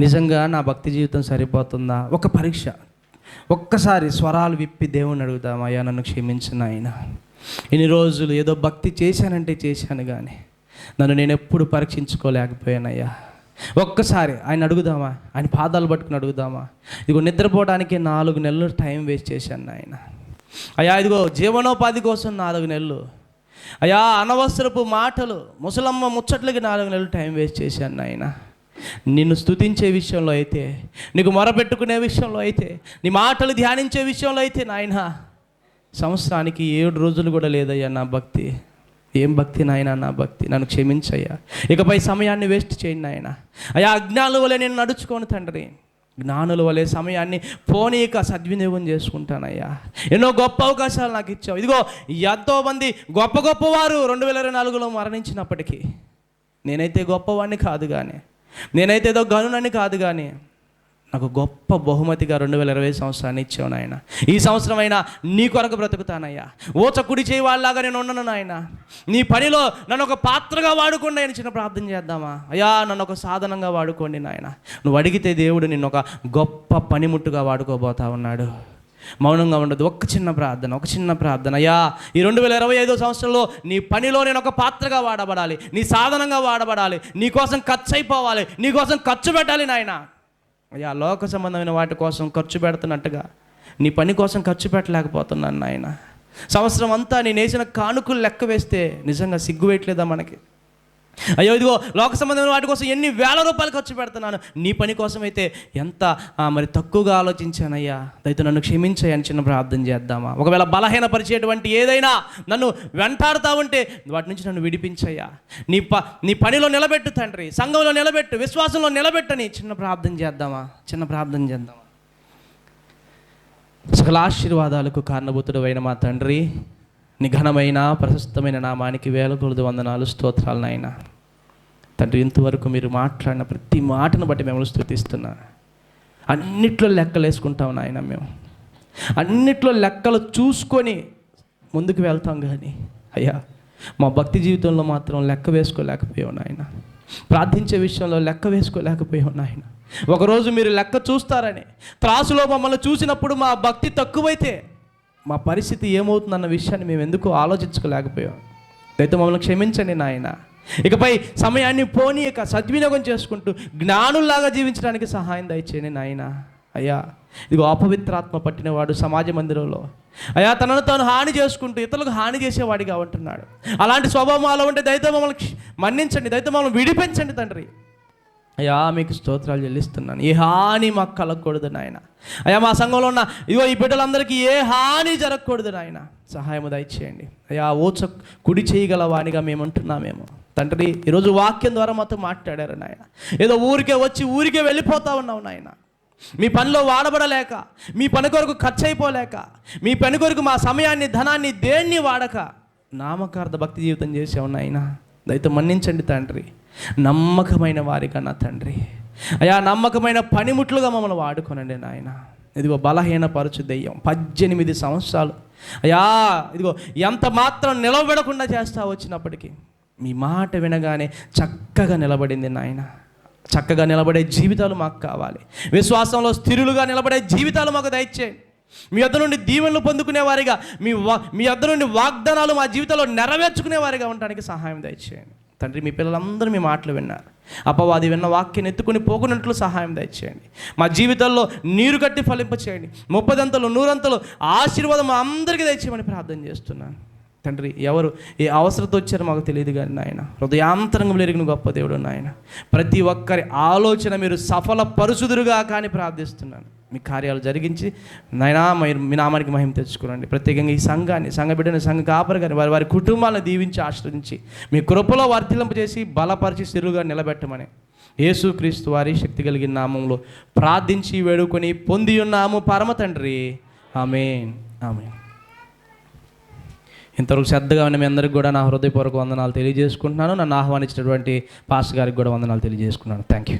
[SPEAKER 1] నిజంగా నా భక్తి జీవితం సరిపోతుందా? ఒక పరీక్ష. ఒక్కసారి స్వరాలు విప్పి దేవుని అడుగుదామా? అయ్యా నన్ను క్షమించిన ఆయన, ఇన్ని రోజులు ఏదో భక్తి చేశానంటే చేశాను కానీ నన్ను నేను ఎప్పుడు పరీక్షించుకోలేకపోయానయ్యా. ఒక్కసారి ఆయన అడుగుదామా? ఆయన పాదాలు పట్టుకుని అడుగుదామా? ఇదిగో నిద్రపోవడానికి 4 నెలలు టైం వేస్ట్ చేశాను ఆయన. అయ్యా ఇదిగో జీవనోపాధి కోసం 4 నెలలు. అయ్యా అనవసరపు మాటలు, ముసలమ్మ ముచ్చట్లకి 4 నెలలు టైం వేస్ట్ చేశాను ఆయన. నిన్ను స్తుతించే విషయంలో అయితే, నీకు మొరపెట్టుకునే విషయంలో అయితే, నీ మాటలు ధ్యానించే విషయంలో అయితే నాయన సంవత్సరానికి 7 రోజులు కూడా లేదయ్యా నా భక్తి. ఏం భక్తి నాయన నా భక్తి, నన్ను క్షమించయ్యా. ఇకపై సమయాన్ని వేస్ట్ చేయండి నాయన. అయ్యా అజ్ఞానుల వలె నేను నడుచుకోను తండ్రి, జ్ఞానుల వలె సమయాన్ని పోనీక సద్వినియోగం చేసుకుంటానయ్యా. ఎన్నో గొప్ప అవకాశాలు నాకు ఇచ్చావు. ఇదిగో ఎంతోమంది గొప్పవారు 2024లో మరణించినప్పటికీ నేనైతే గొప్పవాడిని కాదు కానీ, నేనైతే ఏదో గనునని కాదు కానీ నాకు గొప్ప బహుమతిగా 2020 సంవత్సరాన్ని ఇచ్చావు నాయన. ఈ సంవత్సరం అయినా నీ కొరకు బ్రతుకుతానయ్యా. ఓచ కుడి చేయి వాళ్ళలాగా నేను ఉండను నాయన. నీ పనిలో నన్ను ఒక పాత్రగా వాడుకోండి అని చిన్న ప్రార్థన చేద్దామా? అయ్యా నన్ను ఒక సాధనంగా వాడుకోండి నాయన. నువ్వు అడిగితే దేవుడు నిన్ను ఒక గొప్ప పనిముట్టుగా వాడుకోబోతా ఉన్నాడు. మౌనంగా ఉండదు. ఒక చిన్న ప్రార్థన. అయ్యా ఈ 2025 సంవత్సరంలో నీ పనిలో నేను ఒక పాత్రగా వాడబడాలి, నీ సాధనంగా వాడబడాలి, నీ కోసం ఖర్చు అయిపోవాలి, నీ కోసం ఖర్చు పెట్టాలి నాయన. అయ్యా లోక సంబంధమైన వాటి కోసం ఖర్చు పెడుతున్నట్టుగా నీ పని కోసం ఖర్చు పెట్టలేకపోతున్నాను నాయన. సంవత్సరం అంతా నేను వేసిన కానుకలు లెక్క వేస్తే నిజంగా సిగ్గు వేయట్లేదా మనకి? అయ్యో ఇదిగో లోక సంబంధమైన వాటి కోసం ఎన్ని వేల రూపాయలు ఖర్చు పెడుతున్నాను, నీ పని కోసం అయితే ఎంత మరి తక్కువగా ఆలోచించానయ్యా. దయతో నన్ను క్షమించయ్యని చిన్న ప్రార్థన చేద్దామా? ఒకవేళ బలహీనపరిచేటువంటి ఏదైనా నన్ను వెంటాడుతూ ఉంటే వాటి నుంచి నన్ను విడిపించయ్యా. నీ పనిలో నిలబెట్టు తండ్రి, సంఘంలో నిలబెట్టు, విశ్వాసంలో నిలబెట్టని చిన్న ప్రార్థన చేద్దామా? సకల ఆశీర్వాదాలకు కారణభూతుడు అయిన మా తండ్రి, నీ ఘనమైన ప్రశస్తమైన నామానికి 1000 కొలది వందనాలు, స్తోత్రాలు నాయన. తండ్రి ఇంతవరకు మీరు మాట్లాడిన ప్రతి మాటను బట్టి మిమ్మల్ని స్తుతిస్తున్నా. అన్నిట్లో లెక్కలేసుకుంటాం నాయన. మేము అన్నిట్లో లెక్కలు చూసుకొని ముందుకు వెళ్తాం. కానీ అయ్యా మా భక్తి జీవితంలో మాత్రం లెక్క వేసుకోలేకపోయాం నాయన. ప్రార్థించే విషయంలో లెక్క వేసుకోలేకపోయాం నాయన. ఒకరోజు మీరు లెక్క చూస్తారని త్రాసులో మమ్మల్ని చూసినప్పుడు మా భక్తి తక్కువైతే మా పరిస్థితి ఏమవుతుందన్న విషయాన్ని మేము ఎందుకు ఆలోచించుకోలేకపోయాం. అయితే మమ్మల్ని క్షమించండి నాయన. ఇకపై సమయాన్ని పోనీయక సద్వినియోగం చేసుకుంటూ జ్ఞానుల్లాగా జీవించడానికి సహాయం దయచేయండి నాయన. అయ్యా ఇదిగో అపవిత్రాత్మ పట్టినవాడు సమాజ మందిరంలో అయ్యా తనను తాను హాని చేసుకుంటూ ఇతరులకు హాని చేసేవాడిగా ఉంటున్నాడు. అలాంటి స్వభావం అలా ఉంటే దయతో మమ్మల్ని మన్నించండి, దయతో మమ్మల్ని విడిపించండి తండ్రి. అయ్యా మీకు స్తోత్రాలు చెల్లిస్తున్నాను. ఏ హాని మాకు కలగకూడదు నాయన. అయ్యా మా సంఘంలో ఉన్న ఇగో ఈ బిడ్డలందరికీ ఏ హాని జరగకూడదు నాయన. సహాయము దయచేయండి అయ్యా. కుడి చేయగల వానిగా మేము ఉంటున్నామేమో తండ్రి. ఈరోజు వాక్యం ద్వారా మాతో మాట్లాడారు నాయన. ఏదో ఊరికే వచ్చి ఊరికే వెళ్ళిపోతా ఉన్నావు నాయన. మీ పనిలో వాడబడలేక, మీ పని కొరకు ఖర్చు అయిపోలేక, మీ పని కొరకు మా సమయాన్ని ధనాన్ని దేన్ని వాడక నామకార్థ భక్తి జీవితం చేసావు నాయన. దయతో మన్నించండి తండ్రి. నమ్మకమైన వారిగా నా తండ్రి అయ్యా, నమ్మకమైన పనిముట్లుగా మమ్మల్ని వాడుకోనండి నాయన. ఇదిగో బలహీనపరచు దెయ్యం 18 సంవత్సరాలు అయ్యా ఇదిగో ఎంత మాత్రం నిలబడకుండా చేస్తా వచ్చినప్పటికీ మీ మాట వినగానే చక్కగా నిలబడింది నాయన. చక్కగా నిలబడే జీవితాలు మాకు కావాలి. విశ్వాసంలో స్థిరులుగా నిలబడే జీవితాలు మాకు దయచేయండి. మీ వద్ద నుండి దీవెనలు పొందుకునే వారిగా, మీ వద్ద నుండి వాగ్దానాలు మా జీవితంలో నెరవేర్చుకునే వారిగా ఉండడానికి సహాయం దయచేయండి తండ్రి. మీ పిల్లలందరూ మీ మాటలు విన్నారు. అపవాది విన్న వాక్యాన్ని ఎత్తుకుని పోకున్నట్లు సహాయం దయచేయండి. మా జీవితాల్లో నీరు కట్టి ఫలింప చేయండి. 30 100 ఆశీర్వాదం అందరికీ దయచేయమని ప్రార్థన చేస్తున్నాను తండ్రి. ఎవరు ఏ అవసరంతో వచ్చారో మాకు తెలియదు కానీ నాయన, హృదయాంతరంగంలో ఎరిగిన గొప్ప దేవుడు నాయన. ప్రతి ఒక్కరి ఆలోచన మీరు సఫల పరుచుదురుగా కానీ ప్రార్థిస్తున్నాను. మీ కార్యాలు జరిగించి నాయనా మీ నామానికి మహిమ తెచ్చుకోనండి. ప్రత్యేకంగా ఈ సంఘాన్ని, సంఘ బిడ్డని, సంఘ కాపరి కానీ వారి కుటుంబాలను దీవించి ఆశ్రయించి మీ కృపలో వర్తింపజేసి బలపరిచి స్థిరులుగా నిలబెట్టమని యేసుక్రీస్తు వారి శక్తి కలిగిన నామంలో ప్రార్థించి వేడుకొని పొంది ఉన్నాము పరమ తండ్రి. ఆమేన్, ఆమేన్. ఇంతవరకు శ్రద్ధగా ఉన్న మీ అందరికి కూడా నా హృదయపూర్వక వందనాలు తెలియజేసుకుంటున్నాను. నన్ను ఆహ్వానించినటువంటి పాస్టర్ గారికి కూడా వందనాలు తెలియజేసుకున్నాను. Thank you.